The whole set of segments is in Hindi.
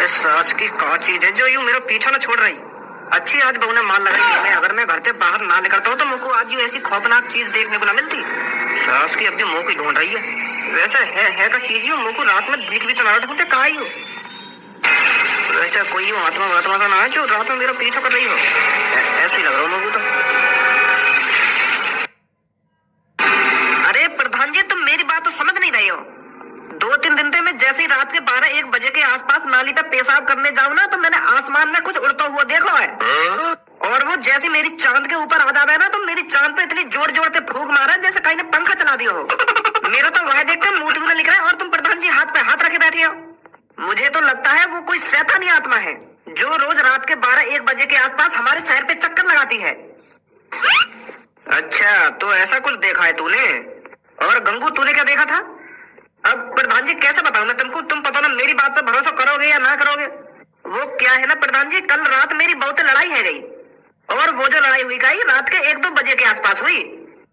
सास की का चीज है जो यूं मेरा पीछा न छोड़ रही। अच्छी आज बहू ने मान लगाई है, अगर मैं घर से बाहर ना निकलता हूँ तो मुझको आज यूं ऐसी खौफनाक चीज देखने को न मिलती। सास की अब जो मुंह को ढूंढ रही है, वैसे है का चीज यूं मुझको रात में दिख भी तो ना ढूंढते कहा ही हो। वैसे कोई यूं आत्मा वात्मा का ना है जो रात में मेरा पीछा कर रही हो, ऐसे ही लग रहा हो मुझको तो। अरे प्रधान जी, तुम मेरी बात तो समझ नहीं रहे हो। 2-3 दिन से मैं जैसे ही रात के 12-1 बजे के आसपास नाली पे पेशाब करने जाऊँ ना तो मैंने आसमान में कुछ उड़ता हुआ देखा है, और वो जैसे मेरी चांद के ऊपर आ जावे ना तो मेरी चांद पे इतनी जोर जोर से फूंक मारा जैसे कहीं ने पंखा चला दिया हो। मेरा तो वह देखकर मुंह भी निकला है, और तुम प्रधान जी हाथ पे हाथ रखे बैठे हो। मुझे तो लगता है वो कोई शैतानी आत्मा है जो रोज रात के 12-1 बजे के आसपास हमारे शहर पे चक्कर लगाती है। अच्छा, तो ऐसा कुछ देखा है तूने? और गंगू, तूने क्या देखा था? अब प्रधान जी कैसे बताऊं मैं तुमको, तुम पता ना मेरी बात पर भरोसा करोगे या ना करोगे। वो क्या है ना प्रधान जी, कल रात मेरी बहू से लड़ाई है गई, और वो जो लड़ाई हुई गई रात के 1-2 बजे के आसपास हुई,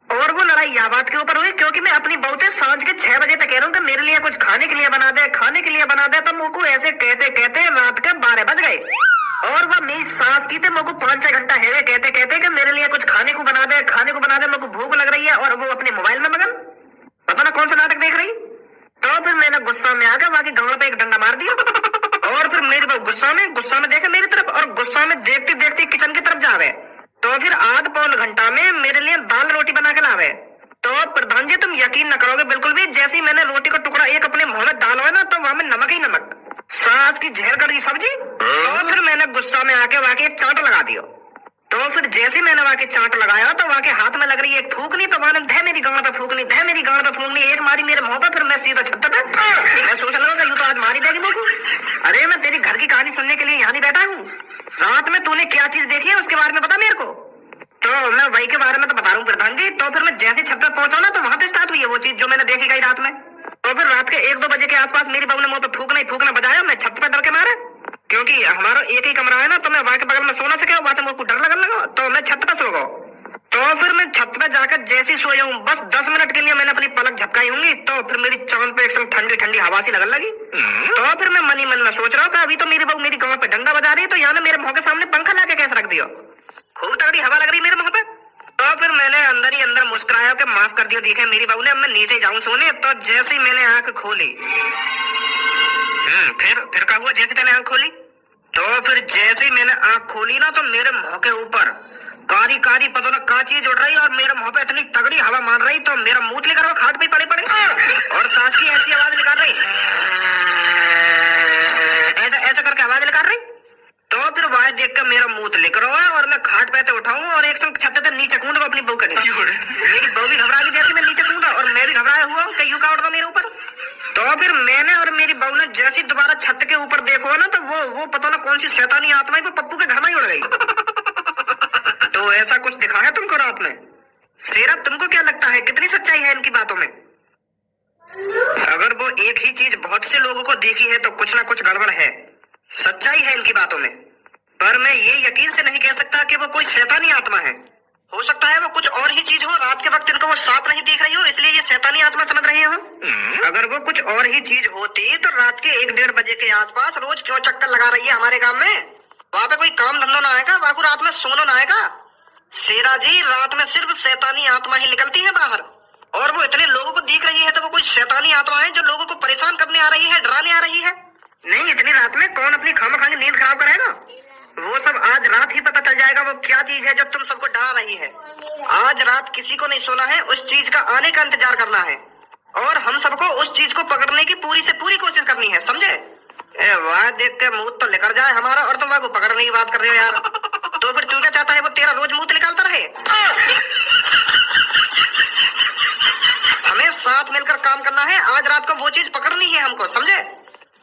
और वो लड़ाई यह बात के ऊपर हुई क्योंकि मैं अपनी बहू से सांझ के 6 बजे तक कह रहा हूँ कि मेरे लिए कुछ खाने के लिए बना दे, खाने के लिए बना दे, तो मुझको ऐसे कहते कहते रात के 12 बज गए, और वह मेरी सास की थे मुझको 5-6 घंटा है कहते कहते कि मेरे लिए कुछ खाने को बना दे, खाने को बना दे, मुझको भूख लग रही है, और वो अपने मोबाइल में मगन पता ना कौन सा नाटक देख रही। तो फिर मैंने गुस्सा में आकर वहां की गांव पे एक डंडा मार दिया, और फिर मेरी बहू गुस्सा में देखे मेरी तरफ, और गुस्सा में देखते देखते किचन की तरफ जावे, तो फिर आध पौन घंटा में मेरे लिए दाल रोटी बना के लावे। तो प्रधान जी, तुम यकीन न करोगे बिल्कुल भी, जैसे ही मैंने रोटी का टुकड़ा एक अपने मुंह में डाला है ना तो वहां में नमक ही नमक, सास की जहर कर दी सब्जी। तो फिर मैंने गुस्सा में आके वहां के चाट लगा दिया। तो फिर जैसे मैंने वहां के चाट लगाया तो वहां के हाथ में लग रही एक फूकनी, तो वहां ने धे मेरी गांव पे फूकनी, धे मेरी गांव पे फूकनी, एक मारी मेरे मुंह पे, फिर मैं सीधा छत पे। मैं सोच लगा यूं तो आज मारी देगी मुझको। अरे मैं तेरी घर की कहानी सुनने के लिए यहाँ नहीं बैठा हूँ, रात में तूने क्या चीज देखी है उसके बारे में बता मेरे को। तो मैं वही के बारे में तो बता रहा हूँ प्रधान जी। तो फिर मैं जैसे छत पे पहुंचा ना तो वहां से स्टार्ट हुई है वो चीज जो मैंने देखी गई रात में। तो फिर रात के 1-2 बजे के आसपास मेरी बहू ने मुंह पे फूकना बजाया, मैं छत पे डर के मारे, क्योंकि हमारा एक ही कमरा है ना, तो मैं वहां के बगल में सो ना सके, वहां से मुझको डर लगने लगा, तो मैं छत पे सो गया। तो फिर मैं छत पे जाकर जैसे सोया हूँ, बस 10 मिनट के लिए मैंने अपनी पलक झपकाई होंगी, तो फिर मेरी चांद पे एकदम ठंडी ठंडी हवा सी लगने लगी। तो फिर मैं मन ही मन में सोच रहा हूँ अभी तो मेरी बहू मेरी गांव पे डंडा बजा रही है, तो यहाँ मेरे मुंह के सामने पंखा लाके कैसे रख दिया, खूब तगड़ी हवा लग रही मेरे मुंह पे। तो फिर मैंने अंदर ही अंदर मुस्कुराया कि माफ कर दियो, देखे मेरी बहू ने, अब मैं नीचे जाऊं सोने। तो जैसे ही मैंने आंख खोली, फिर क्या हुआ जैसे मैंने आंख खोली, तो फिर जैसे ही मैंने आंख खोली ना तो मेरे मुंह के ऊपर कारी कारी पता ना का चीज उड़ रही, और मेरे मुंह पे इतनी तगड़ी हवा मार रही, तो मेरा मुंह लेकर वो खाट पे पड़े पड़े, और सास की ऐसी आवाज निकाल रही, ऐसा करके आवाज निकाल रही। तो फिर वह देख कर मेरा मुंह लिख रहा है, और मैं खाट पे उठाऊं और एक संग छत से नीचे कूदूंगा अपनी बहू के। मेरी बहू भी घबरा गई जैसे मैं नीचे कूदा, और मैं भी घबराया हुआ हूँ कि यूं का उड़ रहा मेरे ऊपर। तो फिर मैंने और मेरी बहू ने जैसे दोबारा छत के ऊपर देखो ना तो वो पता ना कौन सी शैतानी आत्मा है वो पप्पू के घर में ही उड़ गई। तो ऐसा कुछ दिखा है तुमको रात में? शेरा, तुमको क्या लगता है कितनी सच्चाई है इनकी बातों में? अगर वो एक ही चीज बहुत से लोगों को देखी है तो कुछ ना कुछ गड़बड़ है, सच्चाई है इनकी बातों में। पर मैं ये यकीन से नहीं कह सकता कि वो कोई शैतानी आत्मा है। हो सकता है वो कुछ और ही चीज हो, रात के वक्त इनको वो सांप नहीं दिख रही हो इसलिए ये शैतानी आत्मा समझ रहे हो। अगर वो कुछ और ही चीज होती तो रात के 1-1:30 बजे के आसपास रोज क्यों चक्कर लगा रही है हमारे गांव में? वहाँ पे कोई काम धंधा ना आएगा, वहाँ को रात में सोना ना आएगा। शेरा जी, रात में सिर्फ शैतानी आत्मा ही निकलती है बाहर, और वो इतने लोगों को दिख रही है तो वो कोई शैतानी आत्मा है जो लोगों को परेशान करने आ रही है, डराने आ रही है। नहीं, इतनी रात में कौन अपनी खामखा नींद खराब करेगा? वो सब आज रात ही पता चल जाएगा वो क्या चीज है जो तुम सबको डरा रही है। आज रात किसी को नहीं सोना है, उस चीज का आने का इंतजार करना है, और हम सबको उस चीज को पकड़ने की पूरी से पूरी कोशिश करनी है, समझे? वाह, देख के मुंह तो निकल जाए हमारा, और तुम वह को पकड़ने की बात कर रहे हो यार। तो फिर तू क्या चाहता है वो तेरा रोज मुंह निकालता रहे? हमें साथ मिलकर काम करना है, आज रात को वो चीज पकड़नी है हमको, समझे?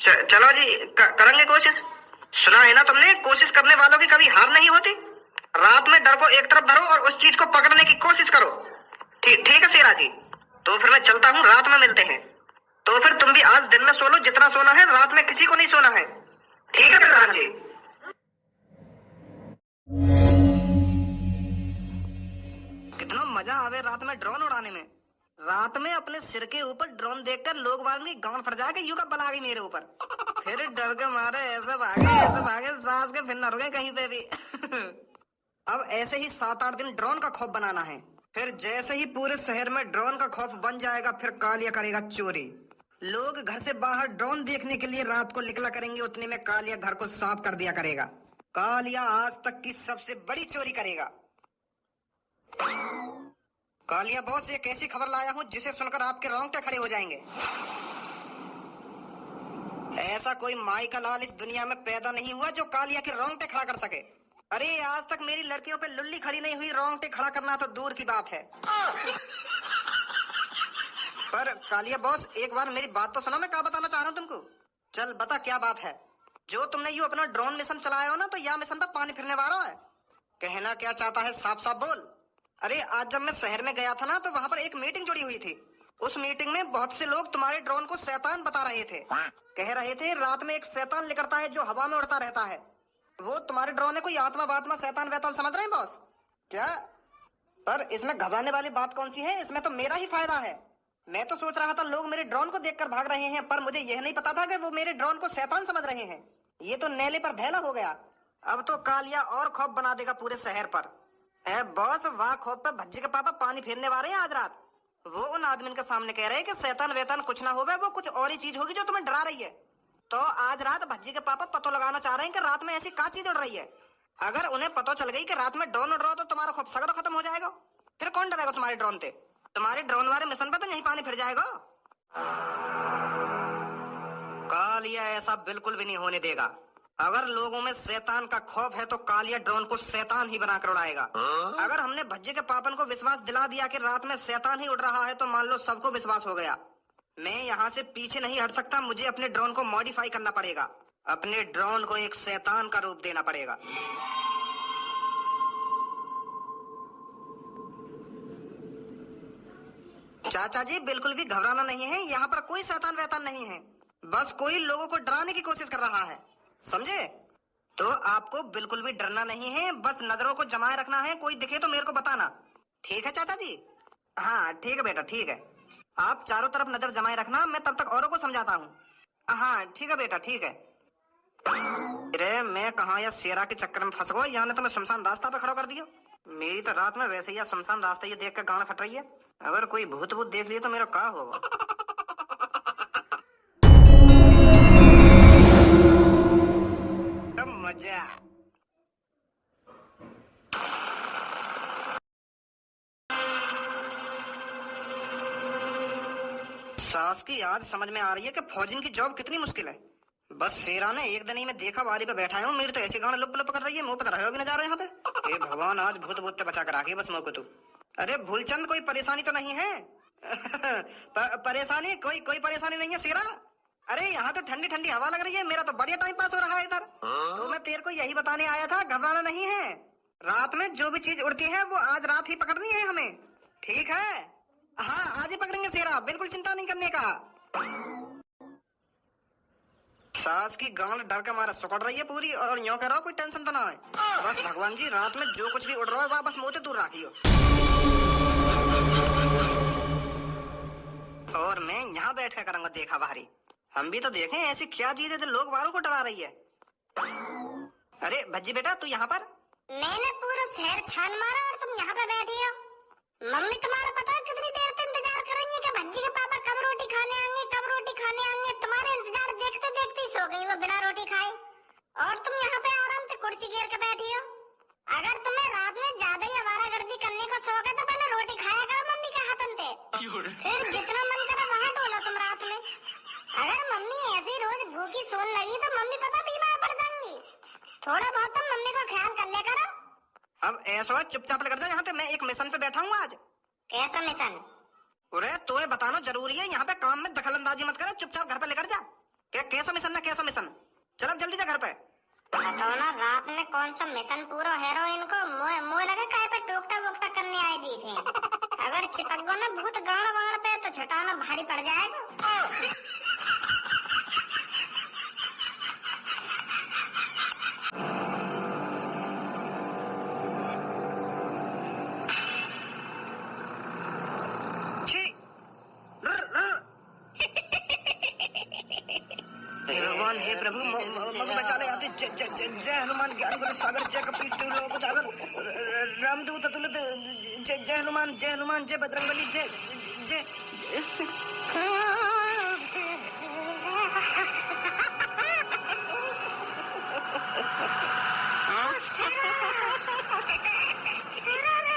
चलो जी, करेंगे कोशिश। सुना है ना तुमने, कोशिश करने वालों की कभी हार नहीं होती। रात में डर को एक तरफ धरो और उस चीज को पकड़ने की कोशिश करो। ठीक है शेरा जी, तो फिर मैं चलता हूँ, रात में मिलते हैं। तो फिर तुम भी आज दिन में सो लो जितना सोना है, रात में किसी को नहीं सोना है। ठीक है प्रधान जी। कितना मजा आवे रात में ड्रोन उड़ाने में। रात में अपने सिर के ऊपर ड्रोन देखकर लोग बाद में गांड फट जाके यूं का बल आ गई मेरे ऊपर। फिर डर के मारे ऐसे भागे सांस के फिर न रुके कहीं पे भी। अब ऐसे ही 7-8 दिन ड्रोन का खौफ बनाना है। फिर जैसे ही पूरे शहर में ड्रोन का खौफ बन जाएगा, फिर कालिया करेगा चोरी। लोग घर से बाहर ड्रोन देखने के लिए रात को निकला करेंगे, उतने में कालिया घर को साफ कर दिया करेगा। कालिया आज तक की सबसे बड़ी चोरी करेगा। कालिया बॉस, एक ऐसी खबर लाया हूँ जिसे सुनकर आपके रोंगटे खड़े हो जाएंगे। ऐसा कोई माई का लाल इस दुनिया में पैदा नहीं हुआ जो कालिया के रोंगटे खड़ा कर सके। अरे आज तक मेरी लड़कियों पे लुल्ली खड़ी नहीं हुई, रोंगटे खड़ा करना तो दूर की बात है। पर कालिया बॉस, एक बार मेरी बात तो सुनो, मैं क्या बताना चाह रहा हूँ तुमको। चल बता क्या बात है। जो तुमने यू अपना ड्रोन मिशन चलाया हो ना, तो यह मिशन पर पानी फिरने वाला है। कहना क्या चाहता है, साफ साफ बोल। अरे आज जब मैं शहर में गया था ना, तो वहाँ पर एक मीटिंग जुड़ी हुई थी। उस मीटिंग में बहुत से लोग तुम्हारे ड्रोन को शैतान बता रहे थे। कह रहे थे रात में एक शैतान निकलता है जो हवा में उड़ता रहता है। वो तुम्हारे ड्रोन है कोई आत्मा बात्मा शैतान वैतान समझ रहे हैं बॉस क्या? पर इसमें घबराने वाली बात कौन सी है, इसमें तो मेरा ही फायदा है। मैं तो सोच रहा था लोग मेरे ड्रोन को देखकर भाग रहे हैं, पर मुझे यह नहीं पता था कि वो मेरे ड्रोन को शैतान समझ रहे हैं। ये तो नेले पर धैला हो गया। अब तो कालिया और खौफ बना देगा पूरे शहर पर। ए बॉस, वहाँ खौफ पे भज्जी के पापा पानी फेरने वाले हैं आज रात। वो उन आदमी के सामने कह रहे हैं कि शैतान वैतान कुछ ना होगा, वो कुछ और ही चीज होगी जो तुम्हें डरा रही है। तो आज रात भज्जी के पापा पतो लगाना चाह रहे हैं कि रात में ऐसी क्या चीज उड़ रही है। अगर उन्हें पता चल गई कि रात में ड्रोन उड़ रहा हो तो तुम्हारा खौफ सगरो खत्म हो जाएगा। फिर कौन डरेगा तुम्हारे ड्रोन पे? तुम्हारे ड्रोन वाले मिशन पे तो नहीं पानी फिर जाएगा। कालिया ऐसा बिल्कुल भी नहीं होने देगा। अगर लोगों में शैतान का खौफ है तो कालिया ड्रोन को शैतान ही बनाकर उड़ाएगा। अगर हमने भज्जे के पापन को विश्वास दिला दिया कि रात में शैतान ही उड़ रहा है, तो मान लो सबको विश्वास हो गया। मैं यहाँ से पीछे नहीं हट सकता, मुझे अपने ड्रोन को मॉडिफाई करना पड़ेगा। अपने ड्रोन को एक शैतान का रूप देना पड़ेगा। चाचा जी, बिल्कुल भी घबराना नहीं है, यहाँ पर कोई शैतान वैतान नहीं है। बस कोई लोगों को डराने की कोशिश कर रहा है, समझे? तो आपको बिल्कुल भी डरना नहीं है, बस नजरों को जमाए रखना है। कोई दिखे तो मेरे को बताना, ठीक है चाचा जी? हाँ ठीक है बेटा, ठीक है। आप चारों तरफ नजर जमाए रखना, मैं तब तक औरों को समझाता हूँ। हाँ ठीक है बेटा, ठीक है। अरे मैं कहाँ या शेरा के चक्कर में फंस गया, यहाँ ने तो मैं शमशान रास्ता पे खड़ा कर दिया। मेरी तो रात में वैसे ही शमशान रास्ता ये देख कर गाना फट रही है। अगर कोई भूत भूत देख लिया तो मेरा क्या होगा? मजा। सास की आज समझ में आ रही है कि फौजिन की जॉब कितनी मुश्किल है। बस शेरा ने एक दिन ही में देखा बारी पे बैठा हूँ, मेरी तो ऐसी गाना लुप लुप कर रही है, मुंह पर रहे भी न जा रहे यहाँ पे। हे भगवान, आज भूत भूत बचा कर आके बस मौके तू। अरे भूलचंद, कोई परेशानी तो नहीं है? परेशानी कोई परेशानी नहीं है शेरा। अरे यहाँ तो ठंडी ठंडी हवा लग रही है, मेरा तो बढ़िया टाइम पास हो रहा है इधर। तो मैं तेरे को यही बताने आया था, घबराना नहीं है। रात में जो भी चीज उड़ती है वो आज रात ही पकड़नी है हमें, ठीक है? हाँ आज ही पकड़ेंगे शेरा, बिल्कुल चिंता नहीं करने का। सास की गांड डर के मारा सुकड़ रही है पूरी, और यूं कह रहा हो कोई टेंशन तो ना है। बस भगवान जी, रात में जो कुछ भी उड़ रहा है वह बस मुंह से दूर रखियो। और मैं यहाँ बैठ कर करूंगा देखा भारी। हम भी तो देखें ऐसी क्या चीज है जो लोग वालों को डरा रही है। अरे भज्जी बेटा, तू यहाँ पर? मैंने पूरा शहर छान मारा और तुम यहाँ पे बैठी हो। मम्मी तुम्हारा पता है कितनी देर से इंतजार करेंगे कि भज्जी के पापा कब रोटी खाने आएंगे, कब रोटी खाने आएंगे। तुम्हारे इंतजार देखते देखते ही सो गई वो बिना रोटी खाए, और तुम यहाँ पे आराम से कुर्सी घेर के बैठी हो। अगर तुम्हें रात में ज्यादा ही आवारागर्दी करने का शौक है तो पहले रोटी खाया करो मम्मी के हाथन से, फिर जितना मन करे वहाँ डोलो तुम रात में। अगर मम्मी ऐसी रोज भूखी सोन लगी तो मम्मी पता बीमार पड़ जाएंगी। थोड़ा बहुत तुम मम्मी को ख्याल कर ले करो। अब ऐसा चुपचाप लग जा यहाँ पे, मैं एक मिशन पे बैठा हूँ आज। कैसा मिशन? अरे तुम्हें बताना जरूरी है, यहाँ पे काम में दखल अंदाजी मत करे, चुपचाप घर पे लेकर जा। क्या कैसा मिशन ना कैसा मिशन? चल अब जल्दी जा घर पे। बताओ ना, रात में कौन सा मिशन पूरा हीरोइन को मुँह लगा काय पे टोकटा वोकटा करने आए दी थे। अगर चिपक गो ना भूत गाड़ वाड़ पे तो छुटाना भारी पड़ जाएगा। प्रभु मग बचा ले आते। जय हनुमान ज्ञान गुण सागर जय कपीस तिहु लोक उजागर रामदूत अतुलित जय हनुमान जय बजरंगबली जय जय।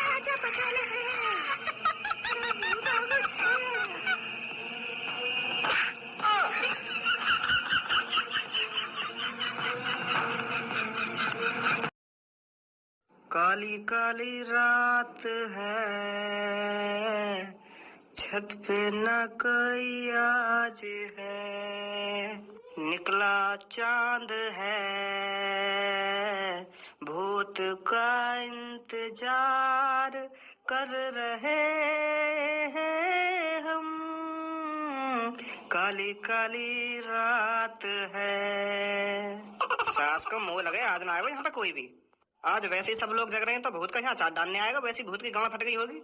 आजा बचा ले। काली काली रात है, छत पे न कोई आज है, निकला चांद है, भूत का इंतजार कर रहे हैं हम, काली काली रात है। सास को मुंह लगे आज ना आएगा यहाँ पे कोई भी। आज वैसे ही सब लोग जग रहे हैं तो भूत का यहाँ चाट डालने आएगा, वैसी भूत की गांव फट गई होगी।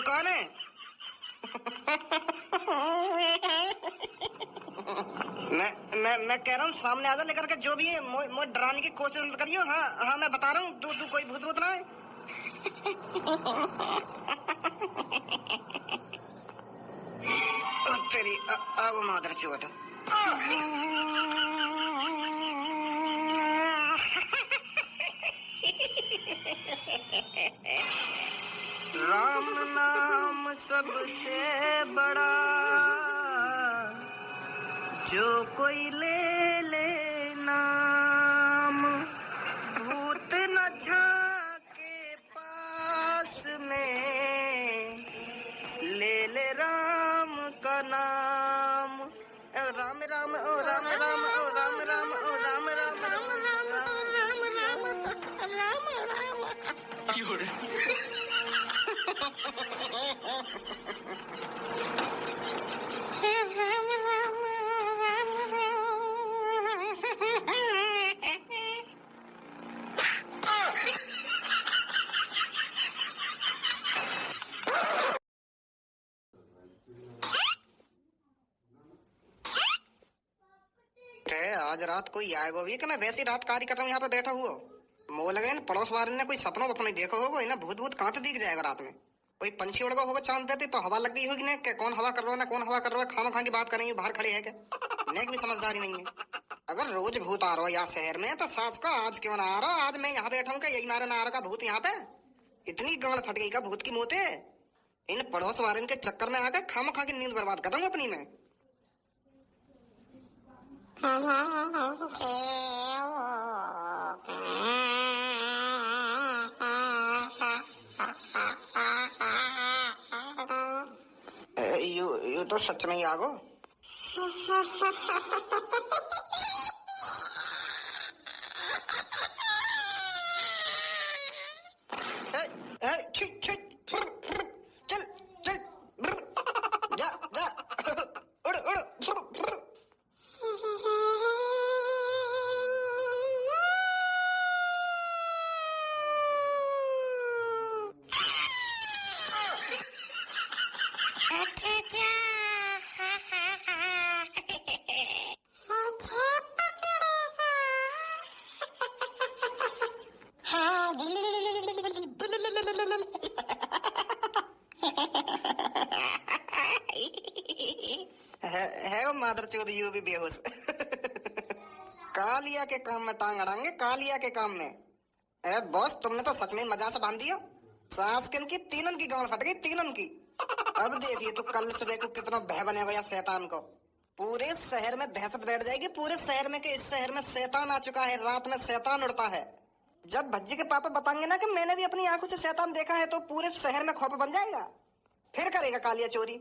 कौन है? मैं कह रहा हूँ सामने आजा लेकर के, जो भी है मुझे डराने की कोशिश मत करियो। हाँ मैं बता रहा हूँ, तू कोई भूत ना है। तेरी आगो मादर चोट। राम नाम सबसे बड़ा, जो कोई ले ले नाम, भूत न झाके पास में, ले ले राम का नाम। राम राम ओ राम राम ओ राम राम ओ राम राम राम राम राम राम राम राम। आज रात कोई आएगा भी कि मैं वैसी रात कार्य कर रहा हूँ यहाँ पे बैठा हुआ। मोह लगे न पड़ोस वाले ने कोई सपनों वपना देखो होगा, इन्हें भूत भूत कहाँ तो दिख जाएगा रात में। कोई पंछी उड़ गया होगा चांद पे तो हवा लग गई होगी ना, कौन हवा कर रहा है ना कौन हवा कर रहा है, खामा खा की बात करेंगे बाहर खड़े है क्या, नेक भी समझदारी नहीं है। अगर रोज भूत आ रहा हो यहाँ शहर में तो सास का आज क्यों ना आ रहा, आज मैं यहाँ बैठा हूँ क्या यही मारे ना आ रहा भूत यहाँ पे। इतनी गांड फट गई का भूत की मोते, इन पड़ोस वाले के चक्कर में आकर खामा खा की नींद बर्बाद कर रहा हूँ अपनी में। यू तो सच में ही आगो। चल चल जा जा उड़ उड़। है वो मादर चौधरी यू भी बेहोश। कालिया के काम में टांग अड़ाएंगे, कालिया के काम में। बॉस तुमने तो सच में मजा से बांध दिया। सास किन की तीनन की गांड फट गई, तीनन की। अब देखिए तो कल सुबह को कितना भय बनेगा या शैतान को। पूरे शहर में दहशत बैठ जाएगी, पूरे शहर में कि इस शहर में शैतान आ चुका है, रात में शैतान उड़ता है। जब भज्जी के पापा बताएंगे ना कि मैंने भी अपनी आंखों से शैतान देखा है तो पूरे शहर में खौफ बन जाएगा, फिर करेगा कालिया चोरी।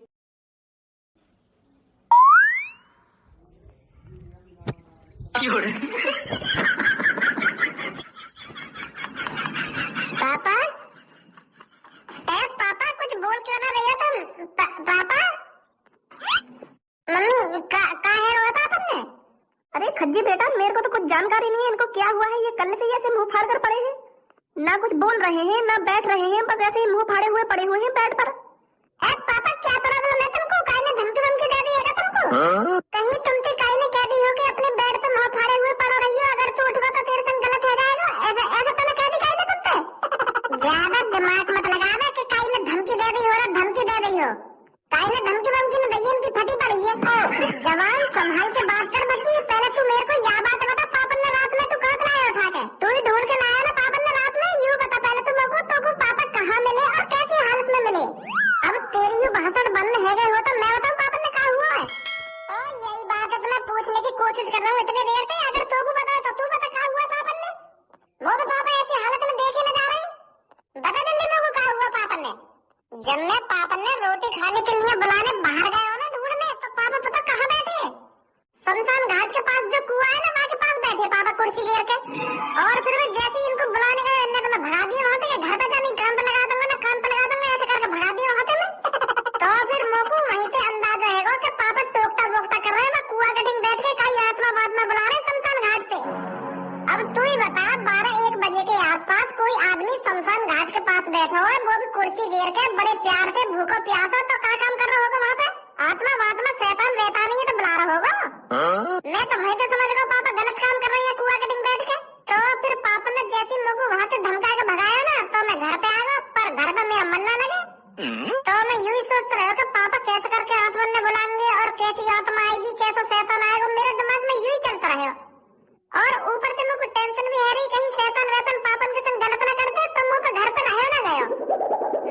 पापा पापा कुछ बोल क्यों ना रही हो तुम? पापा मम्मी कहाँ है रोया था तुमने? अरे खज्जी बेटा मेरे को तो कुछ जानकारी नहीं है इनको क्या हुआ है, ये कल से ऐसे मुंह फाड़ कर पड़े हैं, ना कुछ बोल रहे हैं ना बैठ रहे हैं, बस ऐसे ही मुंह फाड़े हुए पड़े हुए हैं बेड पर। पापा कहीं तुमसे काई ने कह दी हो कि अपने बेड पे मुंह फाड़े हुए पड़ा रही हो, अगर तू उठवा तो तेरे संग गलत हो जाएगा, ऐसा ऐसा तो ना कह दी काई ने तुमसे। ज्यादा दिमाग मत लगाना कि काई ने धमकी दे दी हो, धमकी दे दी हो। काई ने धमकी वमकी ने दी, इनकी फटी पड़ी है। जवान संभाल के बात कर बच्ची, पहले तू मेरे को यह बात बता, पापन ने रात में तू कहाँ से लाया उठा के? तू ही ढूंढ के लाया ना पापन ने रात में? यूँ बता पहले तू मेरे को, तो पापा कहाँ मिले और कैसी हालत में मिले? अब तेरी यूँ भाषण बंद है गए हो तो मैं बताऊँ पापन ने कहा हुआ है? तो यही बात है तो मैं पूछने की कोशिश कर रहा हूँ इतनी देर से। अगर तू को पता है तो तू बता कहाँ हुआ पापन ने? वो तो पापा ऐसी हालत में देखे न जा रहे, बता जल्दी मेरे को कहाँ हुआ पापन ने? जब मैं पापन ने रोटी खाने के लिए बुलाने बाहर गए हो ना ढूंढने, तो पापा पता कहाँ बैठे? शमशान घाट के पास जो कुआं है ना वहाँ के पास बैठे पापा कुर्सी घेर के। और फिर मैं जैसे ही इनको बुलाने गए इन्हें तो मैं भगा दिया वहाँ से, घर पे जानी कान पे लगा दूंगा ना, कान पे लगा दूंगा, ऐसे करके भगा दिया वहाँ से मैं। तो फिर मोको वहीं से अंदाजा रहेगा कि पापा टोकता वोकता कर रहे हैं, मैं कुआं के ठीक बैठ के कई आत्मा वात्मा बुला रहे शमशान घाट से। अब तू ही बता, 12-1 बजे के आसपास कोई आदमी शमशान घाट के पास बैठा हो, वो भी कुर्सी घेर के बड़े प्यार से, भूखो प्यासा, तो क्या काम कर रहा होगा वहाँ पे? आत्मा वात्मा शैतान वैतान ही तो बुला रहा होगा। मैं तो वहीं से समझ गया पापा गलत काम कर रहे हैं कुआं के ठीक बैठ के। तो फिर पापा ने जैसी लोगों को वहाँ से धमका के भगाया ना, तो मैं घर पे आ गया, पर घर पे मेरा मन ना लगे। तो मैं यूं ही सोचता रहा कि पापा कैसे करके आत्मा ने बुलाएंगे और कैसी आत्मा आएगी, कैसा शैतान आएगा, मेरे दिमाग में यूं ही चलता रहा। और ऊपर से मुझे टेंशन भी है रही, कहीं शैतान वैतान पापन के संग गलत ना कर दे, तो मुझे घर पे रहे ना गयो।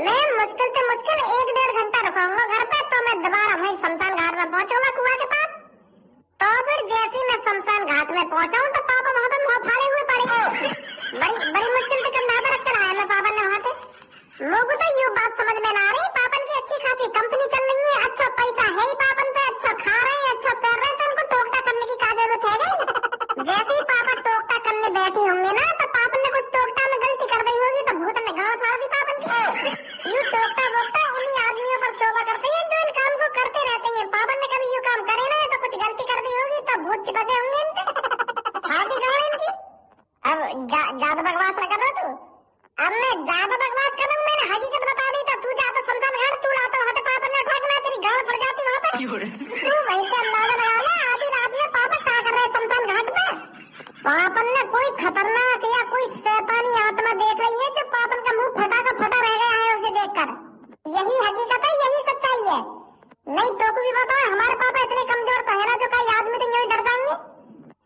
मैं मुश्किल से मुश्किल 1-1.5 घंटा रुकाऊंगा घर पे, तो मैं दोबारा वहीं शमशान घाट में पहुंचूंगा कुआं के पास। तो फिर जैसे ही मैं शमशान घाट में पहुंचा हूं, तो पापा वहाँ पे मुँह फाड़े हुए पड़े। बड़ी मुश्किल से कंधा पे रख कर आया मैं पापा ने वहाँ पे। मुझे तो यूँ बात समझ में ना आ रही, पापन की अच्छी खासी कंपनी चल रही है, अच्छा पैसा है ही पापन पे, अच्छा खा रहे हैं, अच्छा तैर रहे हैं, तो उनको टोकता करने की क्या जरूरत है गई? जैसे ही पापा टोकता करने बैठे होंगे ना, तो पापन ने कुछ टोकता में गलती कर दी होगी, तो भूत ने गाँव फाड़ दी पापन की। यूँ टोकता वोकता उन्हीं आदमियों पर शोभा करते हैं जो इन काम को करते रहते हैं। पापन ने कभी यूँ काम करे ना, तो कुछ गलती कर दी होगी, तो भूत चिपके होंगे इनसे, फाड़ी गाँव इनकी। अब ज्यादा बकवास न कर रहा तू? अब मैं ज्यादा बकवास करूँ, मैंने हकीकत बता दी, तो तू जाता शमशान घाट, तू लाता वहाँ से पापन ने उठा के, मैं तेरी गाल पड़ जाती वहाँ पे। तू वहीं से अंदाजा लगा ले, आधी रात में पापा क्या कर रहे शमशान घाट में? पापन ने कोई खतरनाक या कोई शैतानी आत्मा देख रही है जो पापन का मुंह फटा का फटा रह गया है उसे देखकर। यही हकीकत है, यही सच्चाई है। नहीं तो भी बताओ, हमारे पापा इतने कमजोर तो है ना जो कई आदमी तो यूं डर जाएंगे?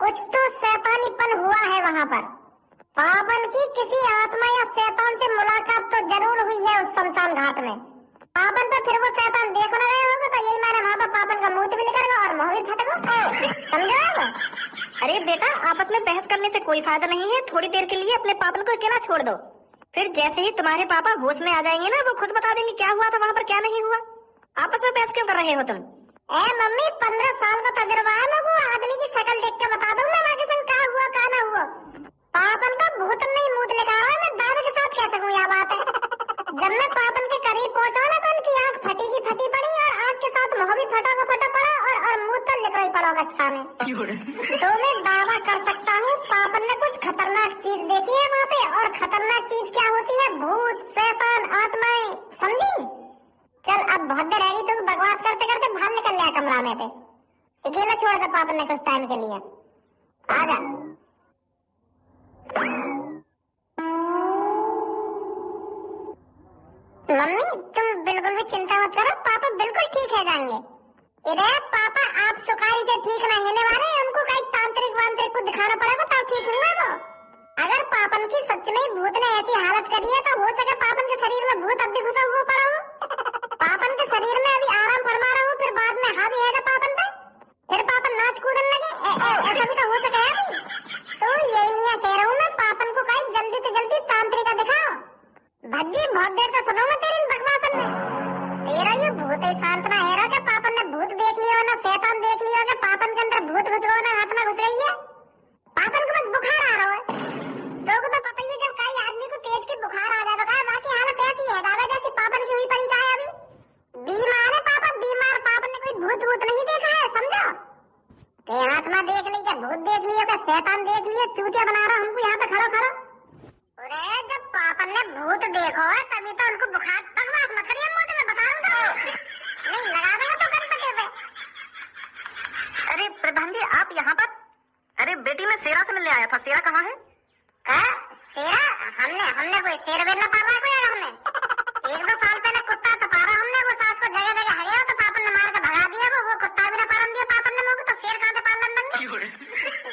कुछ तो शैतानीपन हुआ है वहाँ पर। पापन की किसी आत्मा या शैतान से मुलाकात तो जरूर हुई है उस शमशान घाट में। पापन पे फिर वो शैतान देख न गए होंगे, तो यही मैंने वहाँ पर पापन का मुंह भी निकल गया और मुँह भी फट गया, समझो? अरे बेटा, आपस में बहस करने से कोई फायदा नहीं है, थोड़ी देर के लिए अपने पापन को अकेला छोड़ दो, फिर जैसे ही तुम्हारे पापा होश में आ जाएंगे ना, वो खुद बता देंगे क्या हुआ था वहाँ पर क्या नहीं हुआ। आपस में बहस क्यों कर रहे हो तुम? मम्मी 15 साल का तजुर्बा है, मैं वो आदमी की शक्ल देख के बता दूंगा वहाँ के संग क्या हुआ क्या ना हुआ। पापन का भूत नहीं मुंह निकाल रहा है, मैं दादा के साथ कह सकूँ यह बात है। जब मैं पापन के करीब पहुंचा ना, तो उनकी आंख फटी की फटी पड़ी और आंख के साथ मुँह भी फटा का फटा पड़ा और मुंह तो लिख रही पड़ा अच्छा में। तो मैं दावा कर सकता हूँ पापन ने कुछ खतरनाक चीज देखी है वहाँ पे, और खतरनाक चीज क्या होती है? भूत, शैतान, आत्माएं, समझी? चल अब बहुत देर रहेगी, तो बकवास करते करते बाहर निकल लिया कमरा में पे, अकेला छोड़ दे पापन ने कुछ टाइम के लिए। आजा। मम्मी तुम बिल्कुल भी चिंता मत करो, पापा बिल्कुल ठीक है जाएंगे। इधर पापा आप सुखारी से ठीक न होने वाले, उनको कहीं तांत्रिक वांत्रिक को दिखाना पड़ेगा तब ठीक होगा। वो अगर पापन की सच में भूत ने ऐसी हालत करी है, तो हो सके पापन के शरीर में भूत अब भी घुसा हुआ पड़ा हो, पापन के शरीर में अभी आराम फरमा रहा हो, फिर बाद में हावी आएगा पापन पे, फिर पापन नाच कूदने लगे, ऐसा भी तो हो सके अभी। तो यही लिए कह रहा हूँ मैं, पापन को कहीं जल्दी से जल्दी तांत्रिका दिखाओ। भज्जी बहुत देर से सुनूंगा तेरी बकवासन में। तेरा ये भूत है शांत ना है कि पापन ने भूत देख लिया ना शैतान देख लिया कि पापन के अंदर भूत घुस गया ना आत्मा घुस गई है। पापन को बस बुखार आ रहा है, तो को तो पता ही है जब कई आदमी को तेज की बुखार आ जाता है, बाकी हालत ऐसी है दादा जैसी पापन की हुई पड़ी है अभी। बीमार है पापा, बीमार। पापन ने कोई भूत भूत नहीं देखा है, समझो? ते आत्मा देख ली, क्या भूत देख लिया, क्या शैतान देख लिया, चूतिया बना रहा हमको यहाँ पे खड़ो खड़ो। अरे जब पापन ने भूत देखो है तभी तो उनको बुखार। बकवास मत करिए, मुझे मैं बता रहा हूँ, नहीं लगा देगा तो गणपति पे। प्रधान जी आप यहाँ पर? अरे बेटी मैं शेरा से मिलने आया था, शेरा कहाँ है? शेरा? हमने कोई शेर वेर न पाला है कोई घर में। 1-2 साल पहले कुत्ता तो पाला हमने, वो सास को जगह जगह हरिया तो पापन ने मार के भगा दिया, वो कुत्ता भी न पालन दिया पापन ने मोको, तो शेर कहाँ से पालन देंगे?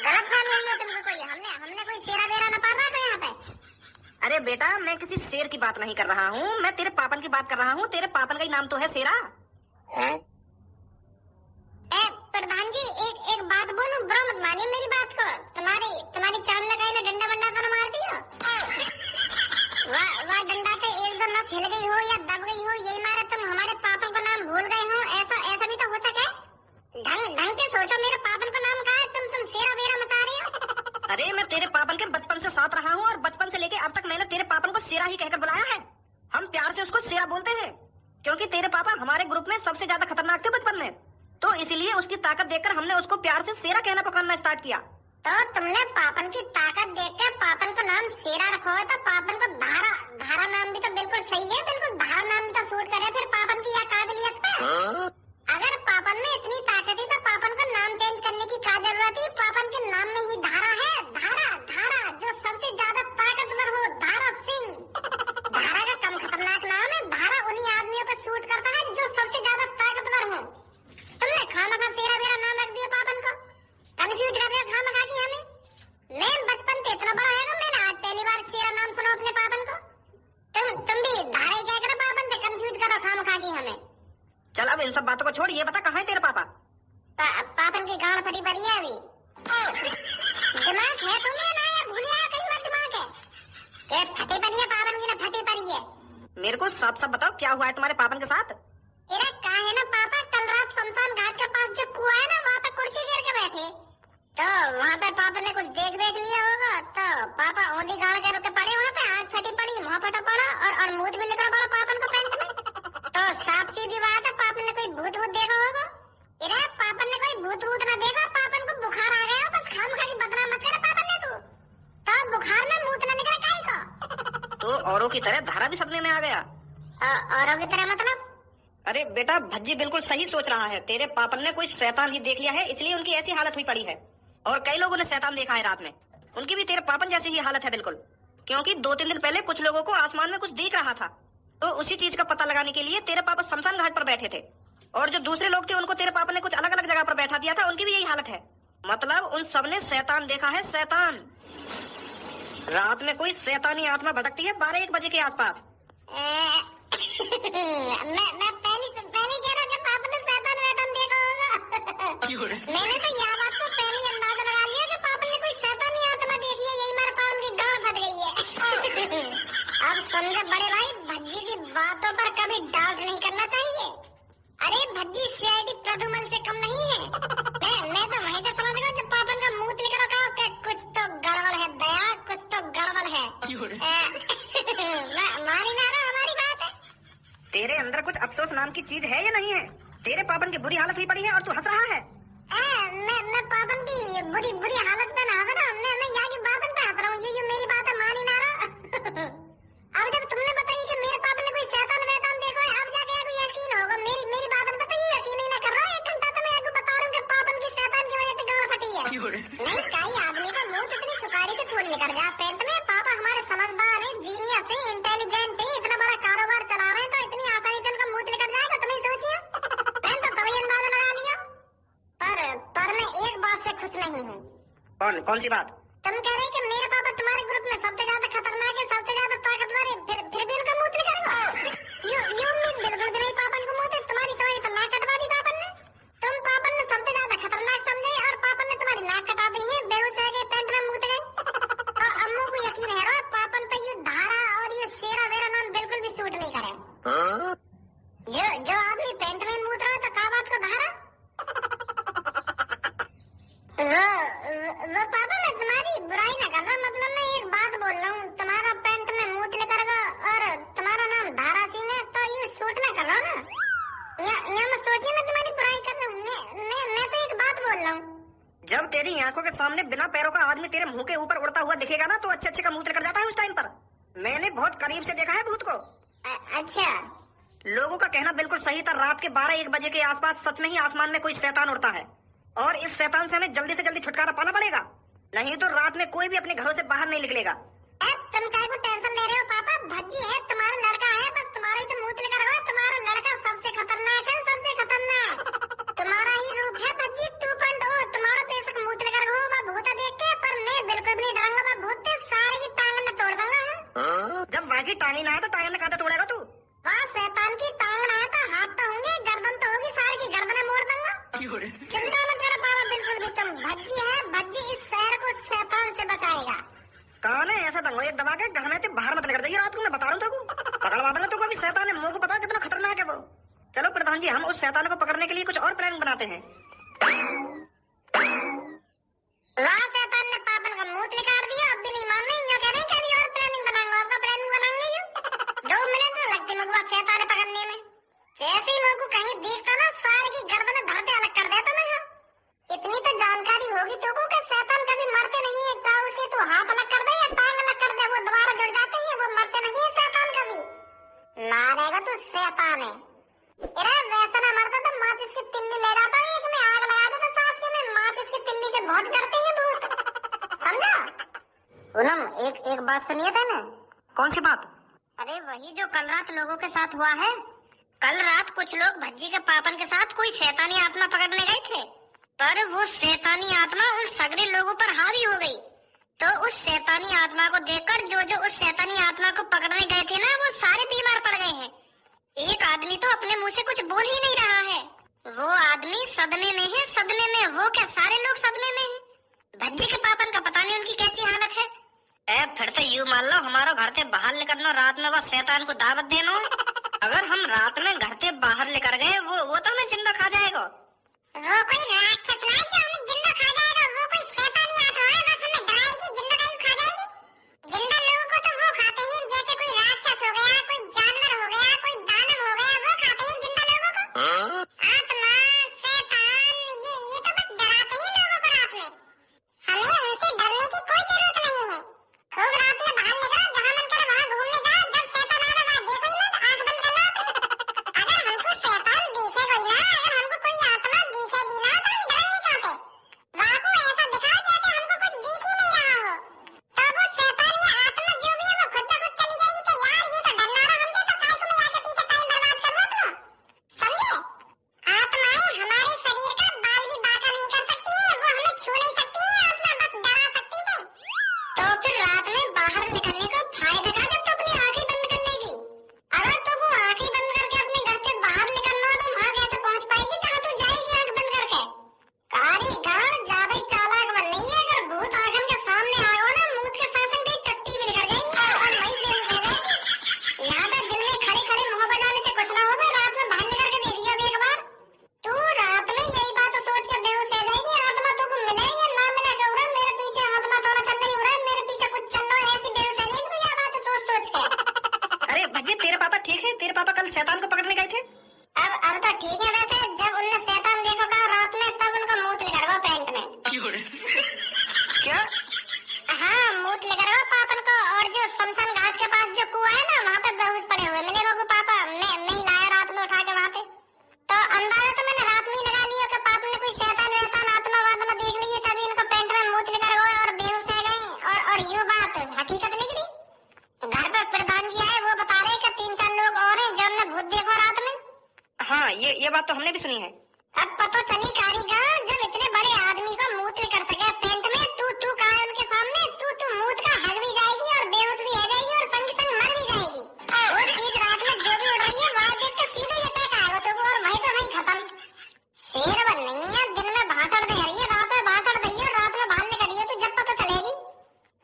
गलत फहमी हुई है तुमको कोई, हमने कोई शेरा वेरा न पाला है यहाँ पे। अरे बेटा मैं किसी शेर की बात नहीं कर रहा हूँ, मैं तेरे पापन की बात कर रहा हूँ। तेरे पापन का ही नाम तो है शेरा। प्रधान जी एक बात बोलूं, बुरा मत मानिए मेरी बात को। तुम्हारी चांद लगाई ने डंडा वंडा तो न मार दियो? वाह डंडा से 1-2 नस हिल गई हो या दब गई हो, यही मारे तुम हमारे पापन को नाम भूल गए हो? ऐसा भी तो हो सके। ढंग के सोचो, मेरे पापन को नाम कहा है, तुम शेरा वेरा बता रही हो। अरे मैं तेरे पापन के बचपन से साथ रहा हूँ और बचपन से लेके अब तक मैंने तेरे पापन को शेरा ही कहकर बुलाया है। हम प्यार से उसको शेरा बोलते हैं क्योंकि तेरे पापा हमारे ग्रुप में सबसे ज्यादा खतरनाक थे बचपन में, तो इसीलिए उसकी ताकत देखकर हमने उसको प्यार से शेरा कहना पकड़ना स्टार्ट किया। तो तुमने पापन की ताकत देखकर पापन को नाम शेरा रखो है, तो पापन को धारा नाम भी तो बिल्कुल सही है, बिल्कुल धारा नाम तो सूट करे फिर पापन की यह काबिलियत पे। अगर पापन में इतनी ताकत है तो पापन को नाम चेंज करने की क्या जरूरत है? पापन के नाम में ही धारा है, धारा जो सबसे ज्यादा ताकतवर हो, धारा सिंह। धारा का कम खतरनाक नाम है, धारा उन्हीं आदमियों पर सूट करता है जो सबसे ज्यादा ताकतवर हो। तुमने खामखा शेरा वेरा नाम रख दिया पापन को, कंफ्यूज कर रहे हो खामखा की हमें। मैं बचपन से इतना बड़ा है ना, मैंने आज पहली बार शेरा नाम सुना अपने पापन को। तुम भी धारा ही क्या करो पापन से, कंफ्यूज करो खामखा की हमें। चल अब इन सब बातों को छोड़, ये बता कहाँ है तेरे पापा? पापन की गांड फटी पड़ी है अभी। दिमाग है तुम्हें ना, या भूल गया कहीं बार दिमाग है? क्या फटी पड़ी है पापन की, ना फटी पड़ी है? मेरे को साफ साफ बताओ क्या हुआ है तुम्हारे पापन के साथ? तेरा कहा है ना पापा, कल रात शमशान घाट के पास जो कुआं है ना, वहाँ पे कुर्सी गिर के बैठे, तो वहाँ पे पापा ने कुछ देख लिया होगा, तो पापा औंधी गाड़ के रुके पड़े वहाँ पे, आँख फटी पड़ी, मुँह फटा पड़ा और मुँह भी निकला पड़ा पापन को पैंट में। तो साफ सीधी बात है, पापन ने कोई भूत देखा होगा। इधर पापन ने कोई भूत न देखा, पापन को बुखार आ गया, बस खामखा की बदनाम मत करे पापन ने तू। तो बुखार में मुँह न निकले काहे का? तो औरों की तरह धारा भी सपने में आ गया? औरों की तरह मतलब? अरे बेटा भज्जी बिल्कुल सही सोच रहा है, तेरे पापन ने कोई शैतान ही देख लिया है, इसलिए उनकी ऐसी हालत हुई पड़ी है। और कई लोगों ने शैतान देखा है रात में, उनकी भी तेरे पापन जैसी ही हालत है बिल्कुल। क्योंकि 2-3 दिन पहले कुछ लोगों को आसमान में कुछ दिख रहा था, तो उसी चीज का पता लगाने के लिए तेरे पापा शमशान घाट पर बैठे थे, और जो दूसरे लोग थे उनको तेरे पापा ने कुछ अलग अलग जगह पर बैठा दिया था, उनकी भी यही हालत है। मतलब उन सबने शैतान देखा है, शैतान। रात में कोई शैतानी आत्मा भटकती है 12-1 बजे के आसपास। मैं पहले कह रहा कि पापा ने शैतान वैतान देखा होगा। मैंने तो यह बात को पहले ही अंदाजा लगा लिया कि पापा ने कोई शैतानी आत्मा देखी है, यही मेरे पापा की गांड फट गई है। अब समझे बड़े भाई, भज्जी की बातों पर कभी डाउट नहीं करना चाहिए। अरे भज्जी सीआईडी प्रद्युमन से कम नहीं है। मैं तो वहीं से समझ गया जब पापन का मुंह निकल रखा कि कुछ तो गड़बड़ है दया, कुछ तो गड़बड़ है। मारी ना हमारी बात है। तेरे अंदर कुछ अफसोस नाम की चीज है या नहीं है? तेरे पापन की बुरी हालत हुई पड़ी है और तू हंस रहा है। मैं पापन की बुरी हालत में ना हंस रहा, मैं यहाँ की बापन पे हंस रहा हूँ। ये मेरी बात है, मान ही ना रहा। अब जब तुमने बताई कि मेरे पापन ने कोई शैतान वैतान देखा है, अब जाके आपको यकीन होगा। मेरी बातन पे तो ये यकीन ही ना कर रहा है। 1 घंटा तो मैं आपको बता रहा हूँ कि पापन की शैतान की वजह से गांड फटी है। नहीं कई आदमी का मुंह कितनी सुखाड़ी से फूल निकल गया पेंट में। पापा हमारे समझदार है, जीनियस है, इंटेलिजेंट है, इतना बड़ा कारोबार चला रहे हैं, तो इतनी आसानी से उनका मुंह निकल जाएगा तो नहीं सोचिए। मैंने तो तभी अंदाजा लगा लिया। पर मैं एक बात से खुश नहीं हूँ। कौन सी बात? तुम कह रहे कि मेरे पापा तुम्हारे ग्रुप में सबसे ज्यादा खतरनाक है, सबसे ज्यादा ताकतवर है, फिर भी उनका मुंह निकलेगा। यू उम्मीद बिल्कुल भी नहीं पापन को मुंह, तुम्हारी तो नाक कटवा दी पापन ने। तुम पापन ने सबसे ज्यादा खतरनाक समझे और पापन ने तुम्हारी नाक कटा दी है, बेहोश रह गए, पेंट में मुंह गए। और अम्मू को यकीन है पापन पे ये धारा और ये शेरा वेरा नाम बिल्कुल भी सूट नहीं करे। जो आदमी पेंट में मुंह रहा है तो का बात को धारा? वो पापा मैं तुम्हारी बुराई ना कर रहा, मतलब मैं एक बात बोल रहा हूँ, तुम्हारा पेंट में मुंह निकलेगा और तुम्हारा नाम धारा सिंह है, तो ये सूट ना कर रहा ना। या मैं सोचिए मैं तुम्हारी बुराई कर रहा हूँ, मैं तो एक बात बोल रहा हूँ। जब तेरी आंखों के सामने बिना पैरों का आदमी तेरे मुंह के ऊपर उड़ता हुआ दिखेगा ना, तो अच्छे का मुंह निकल जाता है उस टाइम पर। मैंने बहुत करीब से देखा है भूत को। अच्छा, लोगों का कहना बिल्कुल सही था, रात के 12-1 बजे के आसपास सच में ही आसमान में कोई शैतान उड़ता है। और इस शैतान से हमें जल्दी से जल्दी छुटकारा पाना पड़ेगा, नहीं तो रात में कोई भी अपने घरों से बाहर नहीं निकलेगा। तुम काहे को टेंशन ले रहे हो पापा? भज्जी है, तुम्हारा लड़का है, बस तुम्हारा ही तो मुंह लेकर रहो। तुम्हारा लड़का सबसे खतरनाक है, सबसे खतरनाक तुम्हारा ही रूप है भज्जी 2.0। तुम्हारा बेशक मुंह लेकर रहो वह भूत देख के, पर मैं बिल्कुल भी नहीं डालूंगा वह भूत, सारे की टांग में तोड़ दूंगा। जब वहाँ की टांगी ना है तो टांग में कहाँ तोड़ेगा तू? वहाँ शैतान की टांग ना है तो हाथ तो होंगे, गर्दन तो होगी, सारी की गर्दनें मोड़ दूंगा। चिंता मत करो पापा, बिल्कुल भी। तुम भज्जी है, भज्जी इस शहर को शैतान से बचाएगा। कौन है ऐसा दंगो एक दबा के घर में बाहर मत निकल जाइए रात को, मैं बता रहा हूँ तुमको, पकड़वा देना तुमको। अभी शैतान है, मुंह को पता है कितना खतरनाक है वो। चलो प्रधान जी, हम उस शैतान को पकड़ने के लिए कुछ और प्लान बनाते हैं। वहाँ शैतान ने पापन का मुंह निकाल दिया, अब भी नहीं मान रही, जो कह रहे हैं कि अभी और प्लानिंग बनाऊंगा, आपका प्लानिंग बनाएंगे यूं 2 मिनट तो लगते मुझे शैतान पकड़ने में। जैसे ही लोगों को कहीं देखता ना, सारे की गर्दन धरते अलग कर देता ना। इतनी तो जानकारी होगी तुमको कि शैतान कभी मरते नहीं है, चाहे उसे तो हाथ अलग कर दे या टांग अलग कर दे, वो दोबारा जुड़ जाते हैं, वो मरते नहीं है शैतान कभी। मारेगा तो शैतान है। अरे वैसा ना मरता तो माचिस की तिल्ली ले जाता है, एक में आग लगा देता सांस के में, माचिस की तिल्ली से बहुत करते हैं भूत, समझा? पूनम एक बात सुनिए था ना। कौन सी बात? अरे वही जो कल रात लोगों के साथ हुआ है। कल रात कुछ लोग भज्जी के पापन के साथ कोई शैतानी आत्मा पकड़ने गए थे, पर वो शैतानी आत्मा उन सगरे लोगों पर हावी हो गई। तो उस शैतानी आत्मा को देखकर जो उस शैतानी आत्मा को पकड़ने गए थे ना, वो सारे बीमार पड़ गए हैं। एक आदमी तो अपने मुंह से कुछ बोल ही नहीं रहा है। वो आदमी सदमे में है, सदमे में। वो क्या सारे लोग सदमे में हैं? भज्जी के पापन का पता नहीं उनकी कैसी हालत है। फिर तो यूँ मान लो हमारा घर से बाहर निकलना, रात में बस शैतान को दावत देना। अगर हम रात में घर से बाहर लेकर गए, वो तो हमें जिंदा खा जाएगा। वो कोई राक्षस ना जो हमें जिंदा खा जाएगा, वो कोई शैतानी आत्मा है, बस हमें डराएगी, जिंदा नहीं खा जाएगी। जिंदा लोगों को तो वो खाते हैं, जैसे कोई राक्षस हो गया, कोई जानवर हो गया, कोई दानव हो गया, वो खाते हैं जिंदा लोगों को। आत्मा, शैतान, ये तो बस डराते हैं लोगों को रात में। हमें उनसे डरने की कोई जरूरत नहीं है। खूब रात में बाहर निकलो, जहाँ मन करे वहाँ घूमने जाओ, जब शैतान आएगा वहाँ देखो ही मत, आंख बंद कर लो अपनी। अगर हमको शैतान दिखेगा ही ना, अगर हमको कोई आत्मा दिखेगी ना, तो हम डरेंगे कहाँ से? वहाँ को ऐसा दिखाओ जैसे हमको कुछ दिख ही नहीं रहा हो। तब वो शैतान या आत्मा जो भी है वो खुद ब खुद चली जाएगी कि यार यूँ तो डरना रहा हमसे, तो काहे को मैं आगे पीछे टाइम बर्बाद कर लो तुम, समझे? आत्माएं हमारे शरीर का बाल भी बांका नहीं कर सकती है, वो हमें छू नहीं सकती है, आत्मा बस डरा सकती है। तो फिर रात में बाहर निकलने का फायदा क्या जब तो अपनी आंखें बंद कर लेगी? अगर तो वो आंखें बंद करके अपने घर से बाहर निकलना हो तो वहाँ कैसे पहुँच पाएगी जहाँ तू जाएगी आंख बंद करके? कारीगर ज्यादा ही चालाक बन रही है। अगर भूत आंखन के सामने आ गया ना, मुंह के साथ संग टट्टी भी निकल जाएगी और वही बेहोश हो जाएगी। यहाँ पे दिन में खड़े खड़े मुँह बजाने से कुछ ना हो, मैं रात में बाहर निकल के देखी अब एक बार। तू रात में यही बात सोच के बेहोश हो जाएगी। आत्मा तो को मिले या ना मिले, गौरव मेरे पीछे आत्मा तो चल रही हो रहा है, मेरे पीछे कुछ चल रहा है, ऐसी बेहोश हो जाएगी तू यह बात सोच सोच के। अरे भज्जी, तेरे पापा ठीक है? तेरे पापा कल शैतान को पकड़ने गए थे? अब तो ठीक है। वैसे जब उनने शैतान देखा कहा रात में, तब उनका मुंह लेकर गया पैंट में। क्या? हाँ, मुंह लेकर गया पापन को। और जो शमशान घाट के पास जो कुआं है ना, वहाँ पे बेहोश पड़े हुए मिले लोगों को पापा। मैं ही लाया रात में उठा के वहाँ पे। तो अंदाजा तो मैंने रात में ही लगा लिया कि पापा ने कोई शैतान वैतान आत्मा वात्मा देख ली है, तभी इनको पैंट में मुंह लेकर गए और बेहोश हो गए। और ये बात हकीकत निकली। घर पे प्रधान जी आए, वो बता रहे कि 3-4 लोग और हैं जो हमने भूत देखा रात में। हाँ, ये बात तो हमने भी सुनी है। अब पता चली कारीगर, जब इतने बड़े आदमी को मूत कर सके पेंट में, तू कहा उनके सामने, तू मूत का हल भी जाएगी और बेहोश भी हो जाएगी और संग संग मर भी जाएगी। वो चीज रात में जो भी उड़ रही है वहाँ देख के सीधे ये तय आएगा तो, और वहीं पे वहीं खत्म। शेर बन नहीं है, दिन में भाषण दे रही है, रात में भाषण दी है, रात में बाहर निकली है, तो जब पता चलेगी।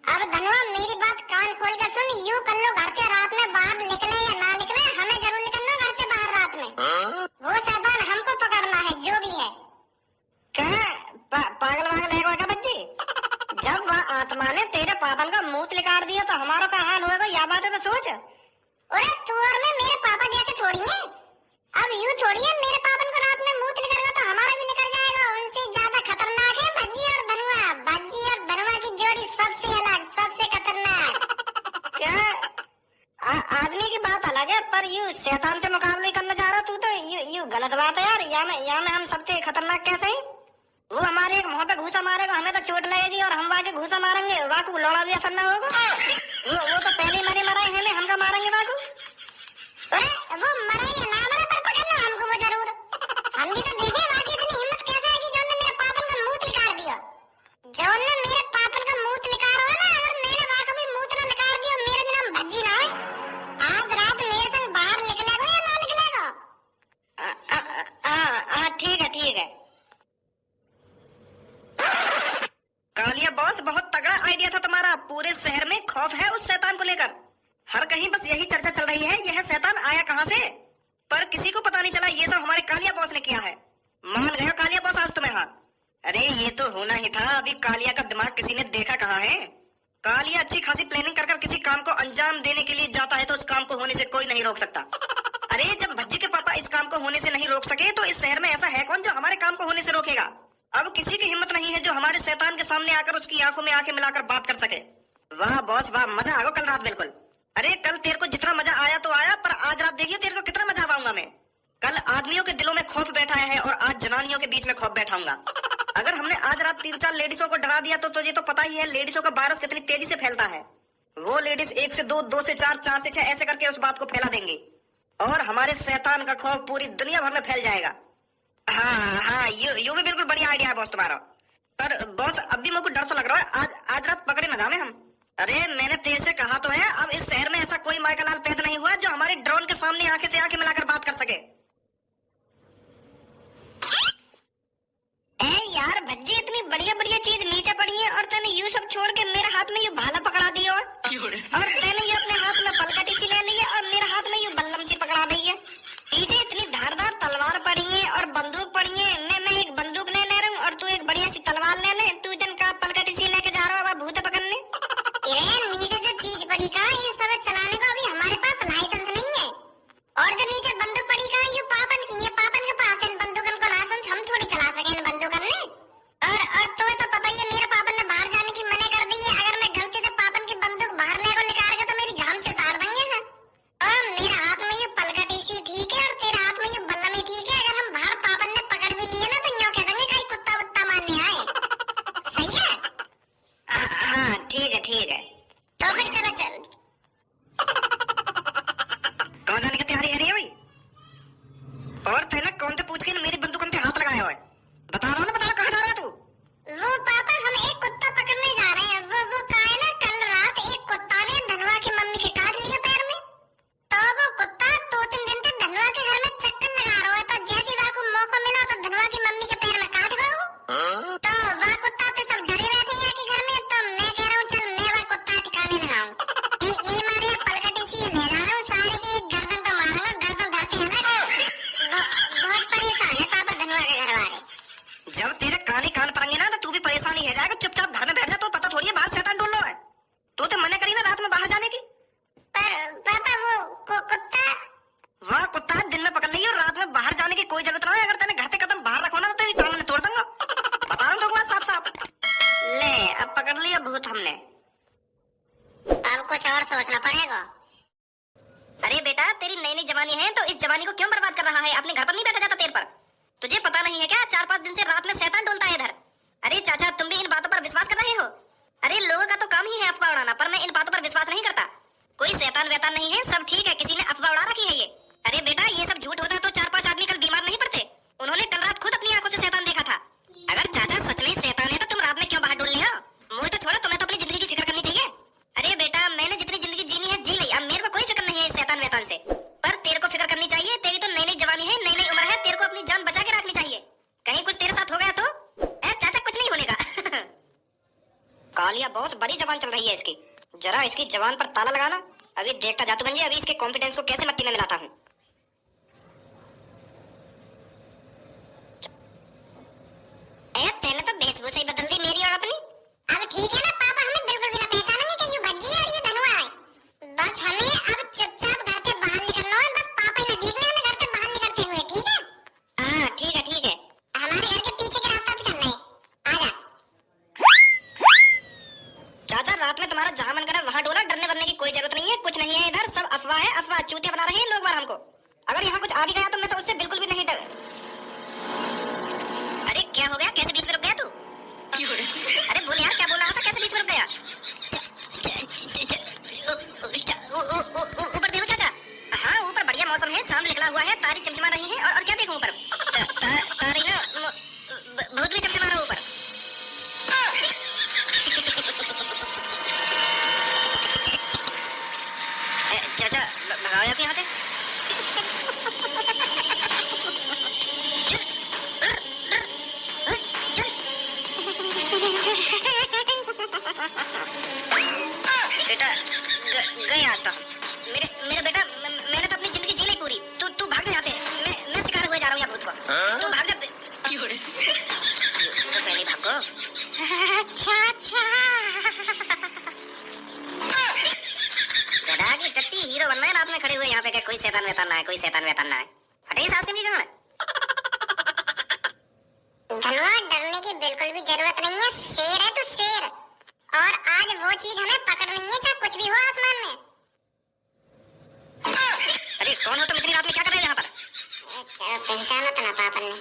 अब धनवा मेरी बात कान खोल कर सुन, यूँ कर लो घर से रात में बाहर निकले या ना निकले, हमें जरूर निकलना घर से बाहर रात में। वो शैतान हमको पकड़ना है जो भी है। क्या पागल वागल है क्या बच्ची? जब वह आत्मा ने तेरे पापन का मुंह निकाल दिया तो हमारा क्या हाल होगा, यह बात है तो सोच। अरे तू और मैं मेरे पापा जैसे थोड़ी है। अब यूँ थोड़ी है, मेरे पापन को रात में मुंह निकल गया तो हमारा भी निकल जाएगा। उनसे ज्यादा खतरनाक है भज्जी और धनुआ। भज्जी और धनुआ की जोड़ी सबसे अलग, सबसे खतरनाक। क्या आदमी की बात अलग है, पर यूँ शैतान से मुकाबले करने जा रहा तू तो यूँ गलत बात है यार। या में हम सबसे खतरनाक कैसे हैं? वो वाकू लौड़ा भी असर ना होगा। वो तो पहले मरे मराए हैं, हमका मारेंगे वाकू। अरे वो मरा या ना मरा पर पकड़ना हमको वो जरूर। हम भी तो देखे वाकई इतनी हिम्मत कैसे है कि जो ने मेरे पापन का मुंह लिकार दिया। जो ने मेरे पापन का मुंह लिकार हो ना, अगर मैंने वाकई भी मुंह ना लिकार दिया, मेरे बिना भज्जी ना है। आज रात मेरे संग बाहर निकलेगा या ना निकलेगा? हाँ ठीक है ठीक है। कालिया बॉस, बहुत तगड़ा आइडिया था तुम्हारा। पूरे शहर में खौफ है उस शैतान को लेकर। हर कहीं बस यही चर्चा चल रही है, यह शैतान आया कहाँ से, पर किसी को पता नहीं चला ये सब हमारे कालिया बॉस ने किया है। मान गए हो कालिया बॉस आज तुम्हें। हाँ अरे ये तो होना ही था। अभी कालिया का दिमाग किसी ने देखा कहाँ है। कालिया अच्छी खासी प्लानिंग कर किसी काम को अंजाम देने के लिए जाता है तो उस काम को होने से कोई नहीं रोक सकता। अरे जब भज्जी के पापा इस काम को होने से नहीं रोक सके तो इस शहर में ऐसा है कौन जो हमारे काम को होने से रोकेगा। अब किसी की हिम्मत नहीं है जो हमारे शैतान के सामने आकर उसकी आंखों में आंखें मिलाकर बात कर सके। वाह बॉस वाह, मजा आ गया कल रात बिल्कुल। अरे कल तेरे को जितना मजा आया तो आया, पर आज रात देखिए तेरे को कितना मजा आऊंगा मैं। कल आदमियों के दिलों में खौफ बैठा है और आज जनानियों के बीच में खौफ बैठाऊंगा। अगर हमने आज रात 3-4 लेडीजों को डरा दिया तो तुझे तो पता ही है लेडीजों का वायरस कितनी तेजी से फैलता है। वो लेडीज 1 से 2, 2 से 4, 4 से 6 ऐसे करके उस बात को फैला देंगी और हमारे शैतान का खौफ पूरी दुनिया भर में फैल जाएगा। हाँ यू भी बिल्कुल बढ़िया आइडिया है बॉस तुम्हारा। पर बॉस अब भी मुझको डर सा लग रहा है, आज रात पकड़े न जावे हम। अरे मैंने तेरे से कहा तो है, अब इस शहर में ऐसा कोई माइकल पैदा नहीं हुआ जो हमारे ड्रोन के सामने आंखें से आंखें मिलाकर बात कर सके। यार भज्जी इतनी बढ़िया बढ़िया चीज नीचे पड़ी है और तूने यू सब छोड़ के मेरे हाथ में यू भाला पकड़ा दी और तूने ये अपने हाथ में पलकटी सी ले ली है और मेरे हाथ में यू बल्लम सी पकड़ा दी है। पीछे इतनी धारदार तलवार पड़ी है और बंदूक पड़ी है। मैं एक बंदूक ले रहा हूँ और तू एक बढ़िया सी तलवार ले ले। तू जन का पलकटी सी लेके जा रहा है भूत पकड़ने। नीचे जो चीज पड़ी का ये सब चलाने को अभी हमारे पास लाइसेंस नहीं है। और जो नीचे बंदूक पड़ी का ये पापन की, ये पापन के पास इन बंदूकन को लाइसेंस, हम थोड़ी चला सके इन बंदूकन में। और तुम्हें तो पता ही है मेरे पापन ने बाहर जाने की मना कर दी है। अगर मैं गलती से पापन की बंदूक बाहर लेकर निकाल के तो मेरी जान से उतार देंगे है। और मेरे हाथ में ये पलकटी सी ठीक है और तेरे हाथ में ये बल्लम ही ठीक है। अगर हम बाहर पापन ने पकड़ भी लिए ना तो यूं कह देंगे कहीं कुत्ता वुत्ता मारने आए। सही है? हाँ ठीक है। तो फिर चलो चल। कहाँ जाने की तैयारी है रे भाई? और थे ना कौन से पूछ के मेरी बंदूक पे हाथ लगाया हुआ है? बता रहा हूँ ना, बता कहाँ जा रहा है तू? वो पापा हम एक कुत्ता पकड़ने जा रहे हैं। वो कहा है ना कल रात एक कुत्ता ने धनवा की मम्मी के काट लिया पैर में। तो वो कुत्ता 2-3 दिन तक धनवा के घर में चक्कर लगा रहा है। तो जैसे वाको मौका मिला तो धनवा की मम्मी के पैर में काट गया। तो वह कुत्ता तो सब डरे बैठे हैं कि घर में। तो मैं कह रहा हूँ चल मैं वह कुत्ता ठिकाने लगाऊं। ये मारे पलकटी सी ले जा रहा हूँ, सारे की गर्दन को मारूंगा। गर्दन धरते हैं ना, बहुत परेशान है पापा धनवा के घर वाले। जब तेरे कान पड़ेंगे ना तो तू भी परेशान ही हो जाएगा। चुपचाप घर में बैठ जा, तो पता थोड़ी है बाहर शैतान ढूंढ लो है। तो मना करी ना रात में बाहर जाने की। पर पापा वो कुत्ता वह कुत्ता दिन में पकड़ ली और रात में बाहर जाने की कोई जरूरत नहीं है। अगर तेने घर से कदम बाहर रखो ना तो तेरी टांग में तोड़ दूंगा। बता रहा हूँ साफ साफ। ले अब पकड़ लिया भूत हमने। अब कुछ और सोचना पड़ेगा। अरे बेटा तेरी नई जवानी है तो इस जवानी को क्यों बर्बाद कर रहा है? अपने घर पर नहीं बैठा जाता तेरे पर? तुझे पता नहीं है क्या 4-5 दिन से रात में शैतान डोलता है इधर। अरे चाचा तुम भी इन बातों पर विश्वास कर रहे हो? अरे लोगों का तो काम ही है अफवाह उड़ाना, पर मैं इन बातों पर विश्वास नहीं करता। कोई शैतान वैतान नहीं है, सब ठीक है, किसी ने अफवाह उड़ा रखी है ये। अरे बेटा ये सब झूठ होता तो 4-5 आदमी कल बीमार नहीं पड़ते। उन्होंने कल रात खुद अपनी आंखों से शैतान देखा था। अगर चाचा सच में शैतान है तो तुम रात में क्यों बाहर डोल लिया? मुझे तो छोड़ो, तुम्हें तो अपनी जिंदगी की फिक्र करनी चाहिए। अरे बेटा मैंने जितनी जिंदगी जीनी है जी ली, अब मेरे को कोई फिक्र नहीं है इस शैतान वैतान से। पर तेरे को फिक्र करनी चाहिए, तेरी तो नई जवानी है, नई उम्र है, तेरे को अपनी जान बचा के रखनी चाहिए। कहीं कुछ तेरे साथ हो गया तो चाचा कुछ नहीं होने का। कालिया बॉस बड़ी जबान चल रही है इसकी, जरा इसकी जबान पर ताला लगाना। अभी देखता जातू गंजी, अभी इसके कॉन्फिडेंस को कैसे मट्टी में मिलाता हूँ। तेने तो वेशभूषा ही बदल दी मेरी और अपनी। अब ठीक है ना पापा, हमें बिल्कुल भी ना पहचानेंगे कि ये भज्जी है और ये धनवा है। बस हमें अब चुपचाप घर से बाहर निकलना है। बस पापा ही ना देख ले हमें घर से बाहर निकलते हुए। ठीक है? हाँ ठीक है। हमारे घर के पीछे के रास्ता पे चलना है। आजा। चाचा रात में तुम्हारा जहाँ मन करे वहाँ डोला, डरने वरने की कोई जरूरत नहीं है। कुछ नहीं है इधर, सब अफवाह है, अफवाह। चूतिया बना रहे हैं लोग बार हमको। अगर यहाँ कुछ आ भी गया तो मैं तो उससे बिल्कुल भी नहीं डर। अरे क्या हो गया, कैसे बीच में रुक गया तू? भगाओ या यहाँ से। बेटा गए आज तो मेरे बेटा, मैंने तो अपनी जिंदगी जी ली पूरी। तू भाग जा यहाँ से। मैं शिकार हुए जा रहा हूँ यहाँ भूत को। तू भाग जा। तो पहले भागो। अच्छा गधा की टट्टी हीरो बनना है रात में खड़े हुए यहाँ पे क्या कोई शैतान वैतान ना है, कोई शैतान वैतान ना है। हटे सास के नहीं करना है। धनवा डरने की बिल्कुल भी जरूरत नहीं है, शेर है तू शेर। और आज वो चीज हमें पकड़नी है चाहे कुछ भी हो आसमान में। अरे कौन हो तुम? इतनी रात में क्या कर रहे हो यहाँ पर? चलो पहचाना था ना पापा ने।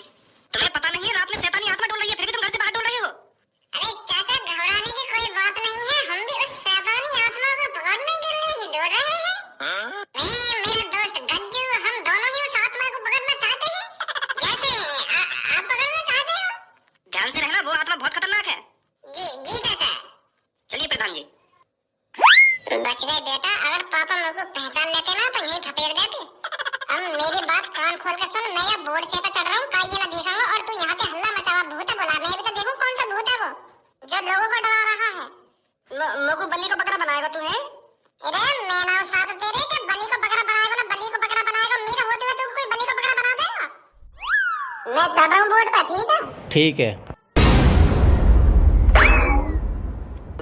तुम्हें पता नहीं है रात में शैतानी आत्मा डोल रही है, फिर भी तुम घर से बाहर डोल रहे हो। अरे चाचा घबराने की कोई बात नहीं है, हम भी उस शैतानी आत्मा को पकड़ने के लिए ही डोल रहे हैं। मैं मेरा दोस्त गज्जू, हम दोनों ही उस आत्मा को पकड़ना चाहते हैं, जैसे आप पकड़ना चाहते हो। ध्यान से रहना, वो आत्मा बहुत खतरनाक है। जी जी चाचा। चलिए प्रधान जी। बच गए बेटा, अगर पापा मेरे को पहचान लेते ना तो यहीं थपेड़ देते। अब मेरी बात कान खोल कर सुन, मैं यहाँ बोर्ड से पे चढ़ रहा हूँ, काई ना देखूंगा और तू यहाँ पे हल्ला मचावा भूत बोला। मैं भी तो देखूं कौन सा भूत है वो जो लोगों को डरा रहा है। लोगों बल्ली को पकड़ा बनाएगा तू है? अरे मैं ना साथ तेरे के बलि को पकड़ा बनाएगा ना बलि को पकड़ा बनाएगा। मेरे होते हुए तू कोई बलि को पकड़ा बना देगा? मैं चढ़ रहा हूँ बोर्ड पे, ठीक है? ठीक है।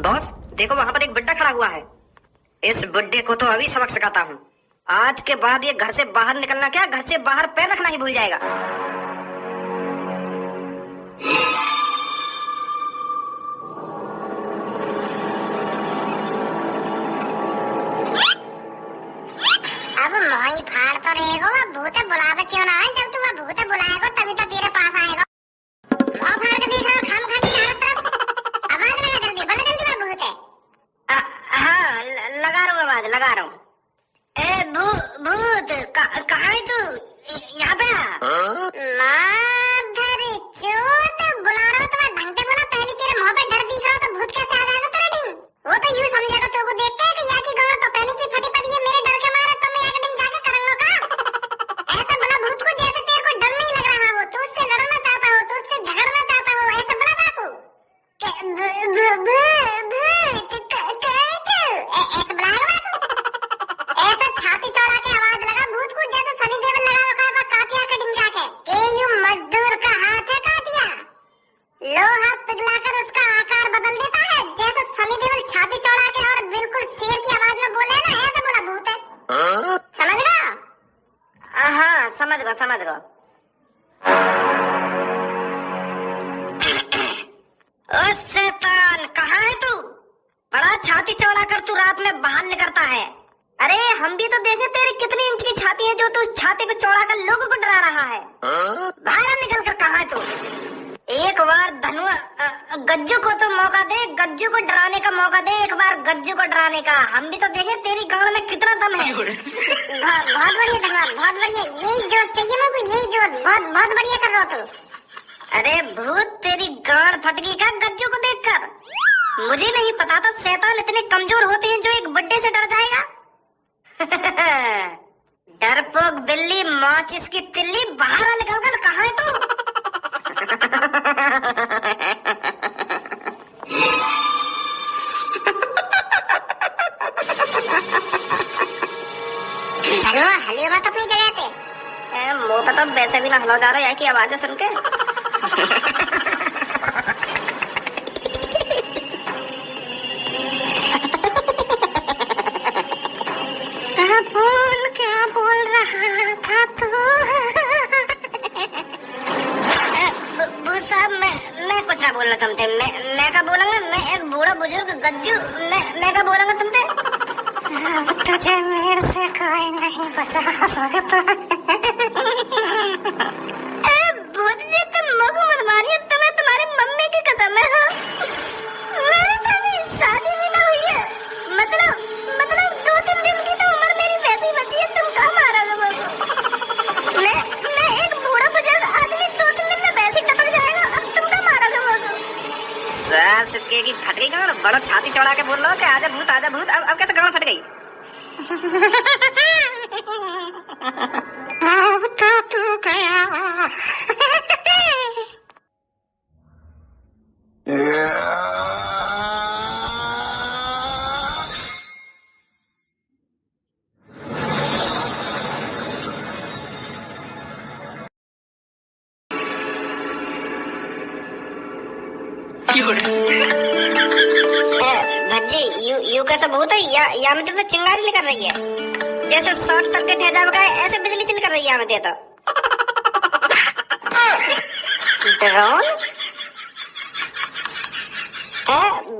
बॉस देखो वहाँ पर एक बुड्ढा खड़ा हुआ है। इस बुड्ढे को तो अभी सबक सिखाता हूँ। आज के बाद ये घर से बाहर निकलना क्या, घर से बाहर पैर रखना ही भूल जाएगा। अब मोही फाड़ तो रहेगा, वह भूत बुलावे क्यों ना है? जब तू वह भूत बुलाएगा तभी तो तेरे पास आएगा। मोह फाड़ के देख रहा खाम खा की चारों तरफ। आवाज लगा जल्दी, बोले जल्दी वह भूत है। हाँ लगा रहा हूँ आवाज, लगा रहा हूँ। ए भूत कहाँ है तू? यहाँ पे माधर चोद बुला रहा तो मैं ढंग से बोला। पहले तेरे मुंह पे डर दिख रहा तो भूत कैसे आ जाएगा तेरा ढिंग? वो तो यूं समझेगा तो को देखते है कि या की गांव तो पहले से फटी पड़ी है मेरे डर के मारे, तो मैं एक दिन जाके करूंगा का। ऐसा बोला भूत को जैसे तेरे को डर नहीं लग रहा हो, तू उससे लड़ना चाहता हो, तू उससे झगड़ना चाहता हो, ऐसा बोला बापू। ऐसा बुलाएगा बापू। ऐसा छाती चौड़ा के आवाज लगा भूत को जैसे सनी देओल लगा रखा है कातिया का डिंगा के। ये यूं मजदूर का हाथ है कातिया, लोहा पिघलाकर उसका आकार बदल देता है। जैसे सनी देओल छाती चौड़ा के और बिल्कुल शेर की आवाज में बोले ना, ऐसा बोला भूत है। समझ गया? हाँ समझ गया। ओ शैतान कहाँ है तू? बड़ा छाती चौड़ा कर तू रात में बाहर निकलता है। अरे हम भी तो देखे तेरी कितनी इंच की छाती है जो तू छाती को चौड़ा कर लोगों को डरा रहा है। बाहर निकल कर कहाँ है तू? एक बार धनुआ गज्जू को तो मौका दे, गज्जू को डराने का मौका दे, एक बार गज्जू को डराने का। हम भी तो देखे तेरी गांव में कितना दम है। बहुत बढ़िया धनवा, बहुत बढ़िया। यही जोश चाहिए मेरे को, यही जोश। बहुत बढ़िया कर रहा हो तू। अरे भूत तेरी गांड फटगी का गज्जू को देखकर। मुझे नहीं पता था शैतान इतने कमजोर होते हैं जो एक बुड्ढे से डर जाएगा। डरपोक बिल्ली, माचिस की तिल्ली, बाहर निकल कर कहाँ है तू? धनवा हलियो मत अपनी जगह पे। मुँह पे तो वैसे भी ना हिला जा रहा है की आवाज सुन के। क्या बोल रहा था तू? साहब मैं कुछ ना बोलना तुमसे। मैं क्या बोलूंगा? मैं एक बूढ़ा बुजुर्ग गज्जू, मैं क्या बोलूंगा तुमसे? तुझे मेरे से कोई नहीं बचा सकता। भूत जी तुम मुझे मत मारिए, तुम्हें तुम्हारी मम्मी की कसम है। हाँ मेरी तो अभी शादी भी ना हुई है। मतलब 2-3 दिन की तो उम्र मेरी वैसी बची है। तुम कहाँ मारोगे मुझे? मैं एक बूढ़ा बुजुर्ग आदमी 2-3 दिन में वैसे टपक जाएगा। अब तुम कहाँ मारोगे मुझे? सास की फट गई गांड। बड़ा छाती चौड़ा के बोल रहा हो कि आजा भूत। अब कैसे गांड फट गई? अब तो तू गया। भज्जी यू कैसा भूत है या में तो चिंगारी निकल रही है, जैसे शॉर्ट सर्किट है जाएगा ऐसे बिजली से निकल रही है में तो। ड्रोन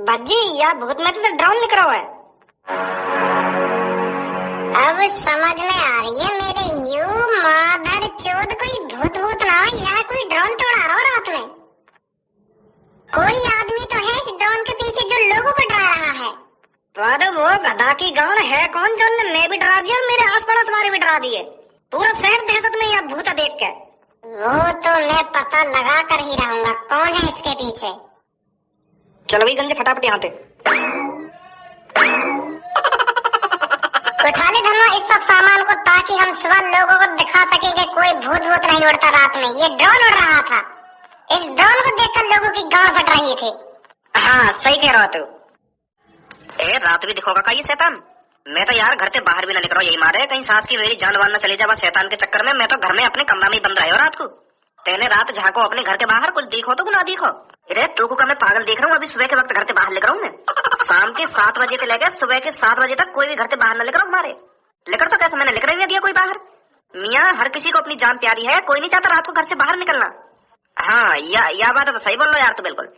भज्जी या भूत में तो ड्रोन निकल रहा है। अब समझ में आ रही है मेरे यू मादर चोद, कोई भूत भूत ना हो या कोई ड्रोन तो उड़ा रहा हो रात में। कोई आदमी तो है इस ड्रोन के पीछे जो लोगों को डरा रहा है। पर वो गधा की गांड है कौन जो मैं भी डरा दिया और मेरे आस पड़ोस वाले भी डरा दिए, पूरा शहर दहशत में या भूत देख के। वो तो मैं पता लगा कर ही रहूंगा कौन है इसके पीछे। चलो भाई गंजे फटाफट यहाँ पे उठा ले धनवा इस सब सामान को, ताकि हम सुबह लोगों को दिखा सके कि कोई भूत भूत नहीं उड़ता रात में, ये ड्रोन उड़ रहा था। इस ड्रोन को देखकर लोगों की गांड फट रही थी। हाँ सही कह रहा तू। रात भी दिखोगा का ये शैतान? मैं तो यार घर से बाहर भी ना निकलो, यही मारे कहीं सांस की मेरी जान वान न चली जावा शैतान के चक्कर में। मैं तो घर में अपने कमरा में ही बंद रहा रात को। तेने रात झाको अपने घर के बाहर, कुछ देखो तो ना देखो। अरे तू को मैं पागल देख रहा हूँ, अभी सुबह के वक्त घर से बाहर निकल रहा हूँ मैं। शाम के 7 बजे से लेकर सुबह के 7 बजे तक कोई भी घर से बाहर न निकल रहा हमारे। लेकर तो कैसे मैंने निकल दिया कोई बाहर। मियाँ हर किसी को अपनी जान प्यारी है, कोई नहीं चाहता रात को घर से बाहर निकलना। हाँ या बात है तो सही बोल रहा यार तू बिल्कुल।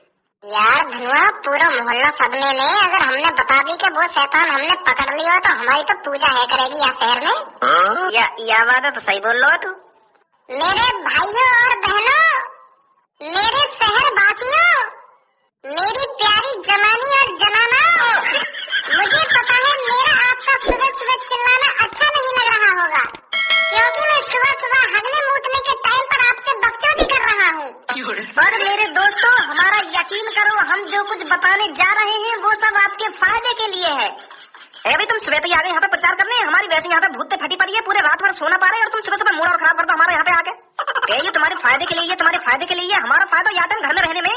यार धनुआ पूरा मोहल्ला सदमे में, अगर हमने बता दी कि वो शैतान हमने पकड़ लिया तो हमारी तो पूजा है करेगी यहाँ शहर में। या बात है तो सही बोल रहा तू। मेरे भाइयों और बहनों, मेरे शहर वासियों, मेरी प्यारी जमानी और जनाना, मुझे पता है मेरा आपका सुबह सुबह चिल्लाना अच्छा नहीं लग रहा होगा, क्योंकि मैं सुबह सुबह हगने मूतने के टाइम पर आपसे बकचोदी कर रहा हूँ। पर मेरे दोस्तों हमारा यकीन करो, हम जो कुछ बताने जा रहे हैं वो सब आपके फायदे के लिए है। अभी तुम सुबह तो आ गए यहाँ पे प्रचार करने, हमारी वैसे यहाँ पे भूत फटी पड़ी है, पूरे रात भर सोना पा रहे हैं और तुम सुबह सुबह मूड और खराब कर दो हमारे यहाँ पे आके। ये तुम्हारे फायदे के लिए, ये तुम्हारे फायदे के लिए। हमारा फायदा याद है घर में रहने में,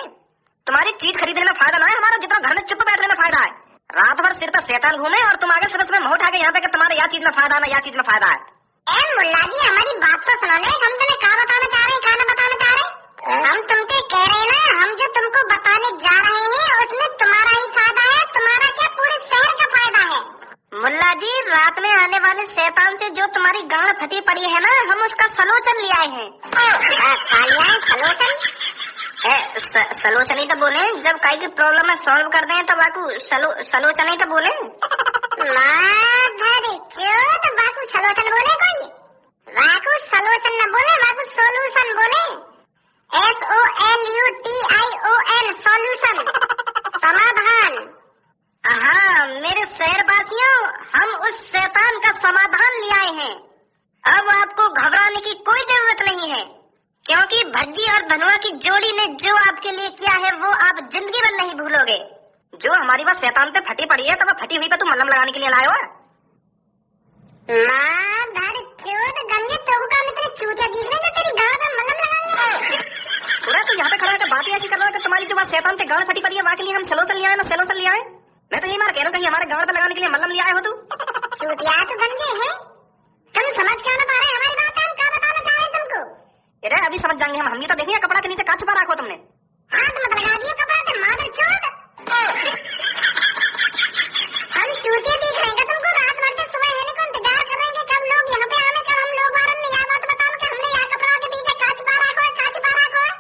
तुम्हारी चीज खरीदने में फायदा ना है हमारा, जितना घर में चुप बैठने में फायदा है। रात भर सिर पर शैतान घूमे और तुम आगे सुबह सुबह मुंह उठा के यहाँ पे कि तुम्हारे या चीज में फायदा ना या चीज में फायदा है। मुल्ला जी हमारी बात तो सुनो, हम तुम्हें क्या बताना चाह रहे हैं, क्या बताना चाह रहे हैं? हम तुमसे कह रहे हैं ना, हम जो तुमको बताने जा रहे हैं उसमें तुम्हारा ही फायदा है, तुम्हारा क्या पूरे शहर का फायदा है। मुल्ला जी रात में आने वाले शैतान से जो तुम्हारी गांड फटी पड़ी है ना, हम उसका सलोचन ले आए हैं। सलोचन ही तो बोले, जब कहीं की प्रॉब्लम है सॉल्व कर दें तो बाकू सलोचन ही तो बोले। तो बाकू सलोचन बोले, कोई बाकू सलोचन न बोले, बाकू सोल्यूशन बोले। SOLUTION सॉल्यूशन, समाधान। हाँ मेरे शहरवासियों, हम उस शैतान का समाधान ले आए हैं। अब आपको घबराने की कोई जरूरत नहीं है, क्योंकि भज्जी और धनुआ की जोड़ी ने जो आपके लिए किया है वो आप जिंदगी भर नहीं भूलोगे। जो हमारी बात शैतान पे फटी पड़ी है, तो वह फटी हुई पे तुम मलहम लगाने के लिए लाए हो। गंजे तो का मित्र चूतिया दिख रहे, तेरी गांड में मलहम लगाएंगे। पूरा तो यहाँ पे खड़ा है, बात ऐसी कर रहा है कि तुम्हारी जो बात शैतान पे गांड फटी पड़ी है वहाँ के लिए हम सलोचन ले आए ना सलोचन ले आए। मैं तो यही मार कह रहा हूँ कि हमारे गांड पे लगाने के लिए मलहम ले आए हो तू। चूतिया तो गंजे है, तुम समझ क्या ना पा रहे हमारी बात, हम क्या बताना चाह रहे तुमको। अरे अभी समझ जाएंगे हम ही तो देखिए कपड़ा के नीचे क्या छुपा रखो तुमने। हाथ मत लगा दिए कपड़ा से, मादर चोद। हम चूतिया दिख रहे हैं तुमको, रात भर से सुबह रहने को इंतजार कर रहे हैं कब लोग यहाँ पे आने, कब हम लोग बाहर में यहाँ बात बताओ कि हमने यहाँ कपड़ा के पीछे क्या छुपा रखो है, क्या छुपा रखो है।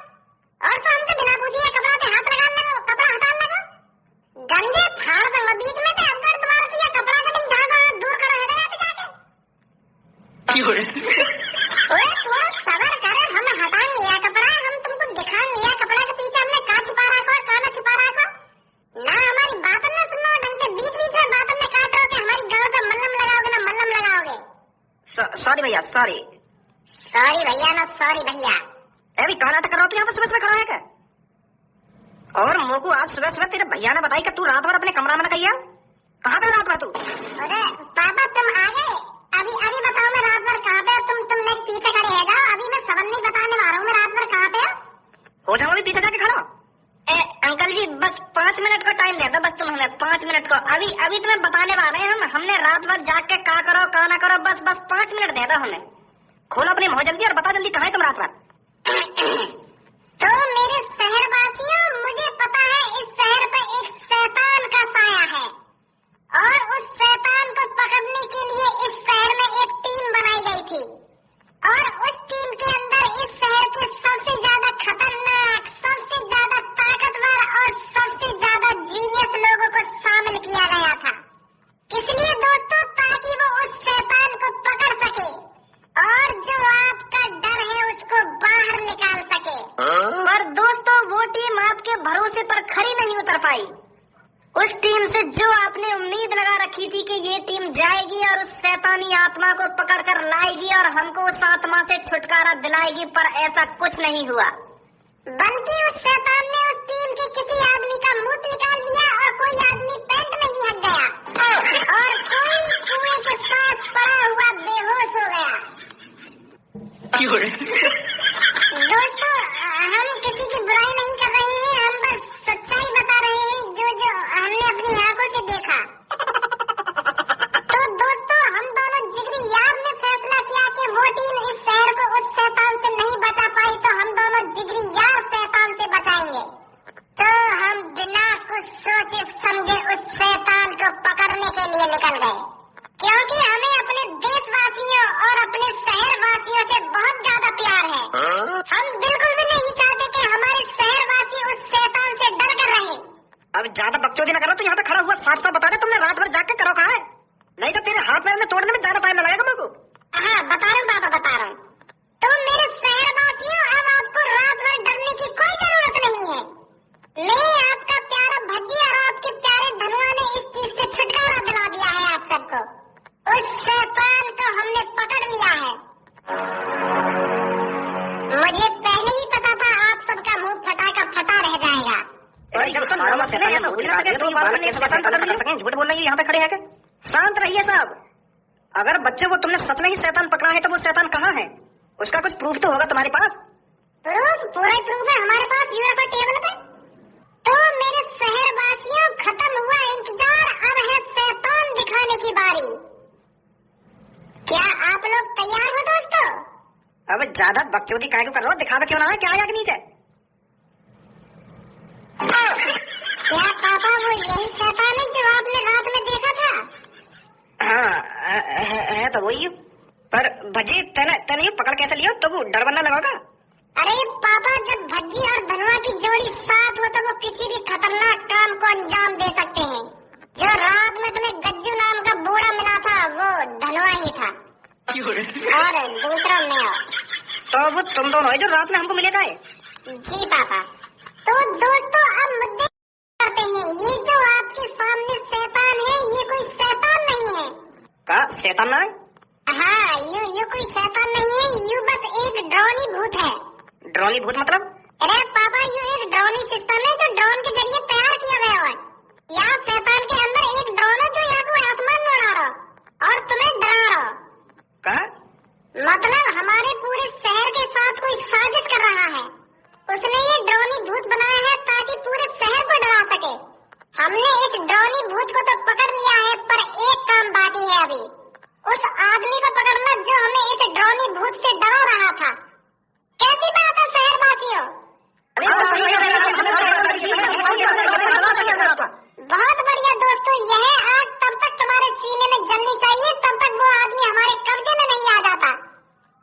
और तो हमसे बिना पूछे कपड़ा पे हाथ लगाने लगो, कपड़ा हटाने लगो। गंजे फाड़ दूंगा बीच में, तो अगर तुम्हारा तो ये कपड़ा का तुम जाओ दूर करो, हटो यहाँ पे जाके। ओए थोड़ा सबर कर, हम हटाएंगे यह कपड़ा, हम तुमको दिखाएंगे यह कपड़ा के पीछे हमने क्या छुपा रखा है, क्या न छुपा रखा ना। हमारी बात न सुनो ढंग से, बीच बीच में बात में काटो कि हमारी गांव पे मल्लम लगाओगे ना मल्लम लगाओगे। सॉरी भैया सॉरी। सॉरी भैया ना सॉरी भैया। अभी कहाँ नाटक कर रहा हो यहाँ पे सुबह सुबह खड़ा है क्या? और मोकू आज सुबह सुबह तेरे भैया ने बताई कि तू रात भर अपने कमरा में न कहिया, कहाँ पे रात भर तू? अरे पापा तुम आ गए, अभी बताओ मैं रात भर कहाँ पे, तुम आ रहे हम। हमने रात भर जाग के का करो का ना करो, बस 5 मिनट दे दो हमें। खोलो अपनी मुंह जल्दी और बता जल्दी कहाँ है तुम रात भर। तो मेरे शहरवासियों, मुझे पता है इस शहर पे एक शैतान का साया है और उस शैतान को पकड़ने के लिए इस शहर में एक टीम बनाई गई थी और उस टीम के अंदर इस शहर के सबसे ज्यादा खतरनाक, सबसे ज्यादा ताकतवर और सबसे ज्यादा जीनियस लोगों को शामिल किया गया था। इसलिए दोस्तों, ताकि वो उस शैतान को पकड़ सके और जो आपका डर है उसको बाहर निकाल सके। पर दोस्तों, वो टीम आपके भरोसे पर खरी नहीं उतर पाई। उस टीम से जो आपने उम्मीद लगा रखी थी कि ये टीम जाएगी और उस शैतानी आत्मा को पकड़कर लाएगी और हमको उस आत्मा से छुटकारा दिलाएगी, पर ऐसा कुछ नहीं हुआ। बल्कि उस शैतान ने उस टीम के किसी आदमी का मुंह निकाल दिया और कोई आदमी पेंट में ही हट गया और कोई कुएं के पास पड़ा हुआ बेहोश हो गया। दोस्तों, हम किसी की बुराई नहीं कर रहे हैं, हम बस सच्चाई बता रहे हैं जो हमने अपनी आंखों से देखा। तो दोस्तों, हम दोनों जिगरी यार ने फैसला किया कि वो टीम इस शहर को उस शैतान से नहीं बचा पाई, तो हम दोनों जिगरी यार शैतान से बचाएंगे। तो हम बिना कुछ सोचे समझे उस शैतान को पकड़ने के लिए निकल गए, क्योंकि हमें अपने देशवासियों और अपने शहरवासियों से बहुत ज्यादा प्यार है। हम बिल्कुल भी नहीं चाहते कि हमारे शहरवासी उस शैतान से डर कर रहे। अब ज्यादा बकचोदी न करो, तो यहाँ पे खड़ा हुआ साफ साफ बता दे तुमने रात भर जाग के करो कहाँ है, नहीं तो तेरे हाथ में तोड़ने में ज्यादा टाइम लगेगा मेरे को। हाँ, बता रहा हूँ बाबा, बता रहा हूँ। तो मेरे शहरवासियों, अब आपको रात भर डरने की कोई जरूरत नहीं है। मैं आपका प्यारा भज्जी और आपके प्यारे धनुआ ने इस चीज से छुटकारा दिला दिया है आप सबको। उस शैतान को हमने पकड़ लिया है। मुझे पहले ही पता था आप सबका मुंह फटा का फटा रह जाएगा। झूठ बोल रही है यहाँ पे खड़े है। शांत रहिए साहब। अगर बच्चे को तुमने सच में ही शैतान पकड़ा है तो वो शैतान कहाँ है, उसका कुछ प्रूफ तो होगा तुम्हारे पास। प्रूफ? पूरा प्रूफ है हमारे पास, यूरो टेबल पे। तो मेरे शहरवासियों, खत्म हुआ इंतजार, अब है शैतान दिखाने की बारी। क्या आप लोग तैयार हो दोस्तों? अब ज्यादा बकचोदी काहे को कर रहे हो, दिखावा क्यों ना है, क्या है आगे नीचे। क्या पापा वो यही शैतान है जो आपने रात में देखा था? हाँ, है तो वही। पर भज्जी तने पकड़ कैसे लियो, तो वो डर बनना लगेगा। अरे पापा, जब भज्जी और धनुआ की जोड़ी साथ हो तो वो किसी भी खतरनाक काम को अंजाम दे सकते हैं। जो रात में तुम्हें गज्जू नाम का बूढ़ा मिला था वो धनुआ ही था और दूसरा मैं। तो वो तुम दोनों है जो रात में हमको मिले गए? जी पापा। तो दोस्तों, अब मुद्दे करते हैं। ये जो आपके सामने शैतान है, ये कोई शैतान नहीं है। का शैतान ना है? हाँ, यू कोई शैतान नहीं है, यू बस एक ड्रोनी भूत है। ड्रोनी भूत मतलब? अरे पापा, ये एक ड्रोनी सिस्टम है जो ड्रोन के जरिए तैयार किया गया है। यहाँ शैतान के अंदर एक ड्रोन है जो यहाँ को आसमान में उड़ा रहा और तुम्हें डरा रहा। कहा? मतलब हमारे पूरे शहर के साथ कोई साजिश कर रहा है। उसने ये ड्रोनी भूत बनाया है ताकि पूरे शहर को डरा सके। हमने इस ड्रोनी भूत को तो पकड़ लिया है, पर एक काम बाकी है अभी। उस आदमी को पकड़ना जो हमें इस ड्रोनी भूत से डरा रहा था। कैसी बात है शहरवासियों? बहुत बढ़िया दोस्तों, यह आग तब तक तुम्हारे सीने में जलनी चाहिए तब तक वो आदमी हमारे कब्जे में नहीं आ जाता।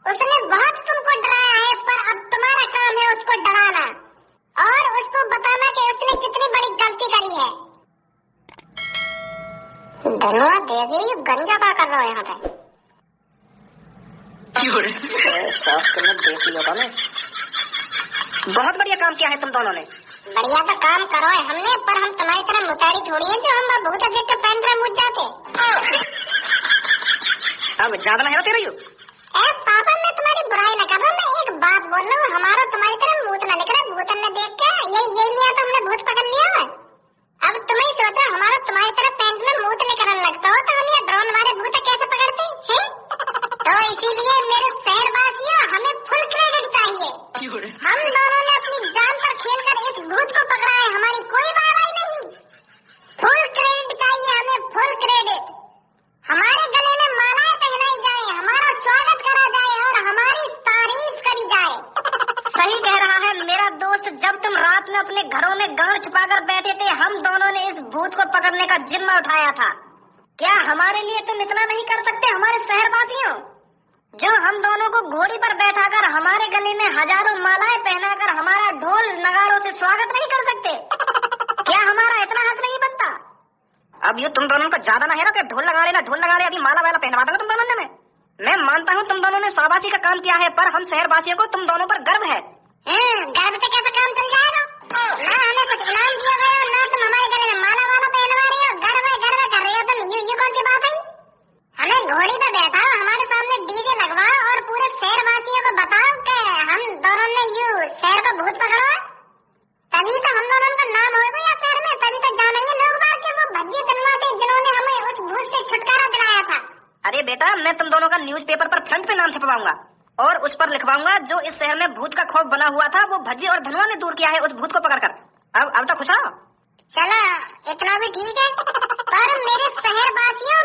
उसने बहुत तुमको डराया है, पर अब तुम्हारा काम है उसको डराना और उसको बताना कि उसने कितनी बड़ी गलती करी है। धनुआ देखिए, गंजा क्या कर रहा है यहाँ पे। देख लिया था मैं। बहुत बढ़िया काम किया है तुम दोनों ने। बढ़िया तो काम करो है हमने, पर हम तुम्हारी तरह मुतारी थोड़ी है जो हम बहुत अधिक के पैंट में मुझ जाते। अब ज्यादा नहीं होते रही। पापा, मैं तुम्हारी बुराई न कर रहा, मैं एक बात बोल रहा हूँ। हमारा तुम्हारी तरह भूत न निकला। भूतन ने देख के यही लिया तो हमने भूत पकड़ लिया है। अब तुम्हें सोचो, हमारा तुम्हारी तरह पैंट में मूत लेकर लगता हो तो हम ये ड्रोन वाले भूत कैसे पकड़ते हैं? तो इसीलिए मेरे शहरवासियों, हमें फुल क्रेडिट चाहिए। हम दोनों ने अपनी जान पर खेलकर इस भूत को पकड़ा है, हमारी कोई वाहवाही नहीं। फुल क्रेडिट चाहिए हमें, फुल क्रेडिट। हमारे गले में मालाएं पहनाई जाए, हमारा स्वागत करा जाए और हमारी तारीफ करी जाए। सही कह रहा है मेरा दोस्त। जब तुम रात में अपने घरों में गांड छुपाकर बैठे थे, हम दोनों ने इस भूत को पकड़ने का जिम्मा उठाया था। क्या हमारे लिए तुम इतना नहीं कर सकते हमारे शहरवासियों, जो हम दोनों को घोड़ी पर बैठाकर हमारे गले में हजारों मालाएं पहनाकर हमारा ढोल नगाड़ों से स्वागत नहीं कर सकते? क्या हमारा इतना हक नहीं बनता? अब ये तुम दोनों का ज्यादा ना है ना कि ढोल लगा ले, अभी माला वाला पहनवा दूंगा तुम दोनों ने। मैं मानता हूँ तुम दोनों ने शाबाशी का काम किया है, पर हम शहरवासियों को तुम दोनों पर गर्व है। गर्व से कैसा काम चल जाएगा? ना हमें कुछ इनाम दिया गया, ना तुम हमारे गले में माला वाला पहनवा रहे हो। गर्व कर रहे हो तुम, ये कौन सी बात है? हमें घोड़ी पर बैठा, हमारे सामने डीजे लगवाओ और पूरे शहरवासियों को बताओ कि हम दोनों ने शहर को भूत पकड़ा। तभी तो हम दोनों का नाम होगा या शहर में, तभी तो जानेंगे लोग बाहर के वो भज्जी तलवा थे जिन्होंने हमें उस भूत से छुटकारा दिलाया था। अरे बेटा, मैं तुम दोनों का न्यूज़पेपर पर फ्रंट पे नाम छपवाऊंगा और उस पर लिखवाऊंगा जो इस शहर में भूत का खौफ बना हुआ था वो भज्जी और धनुआ ने दूर किया है उस भूत को पकड़कर। अब तो खुश हो? चलो इतना भी ठीक है, पर मेरे शहरवासियों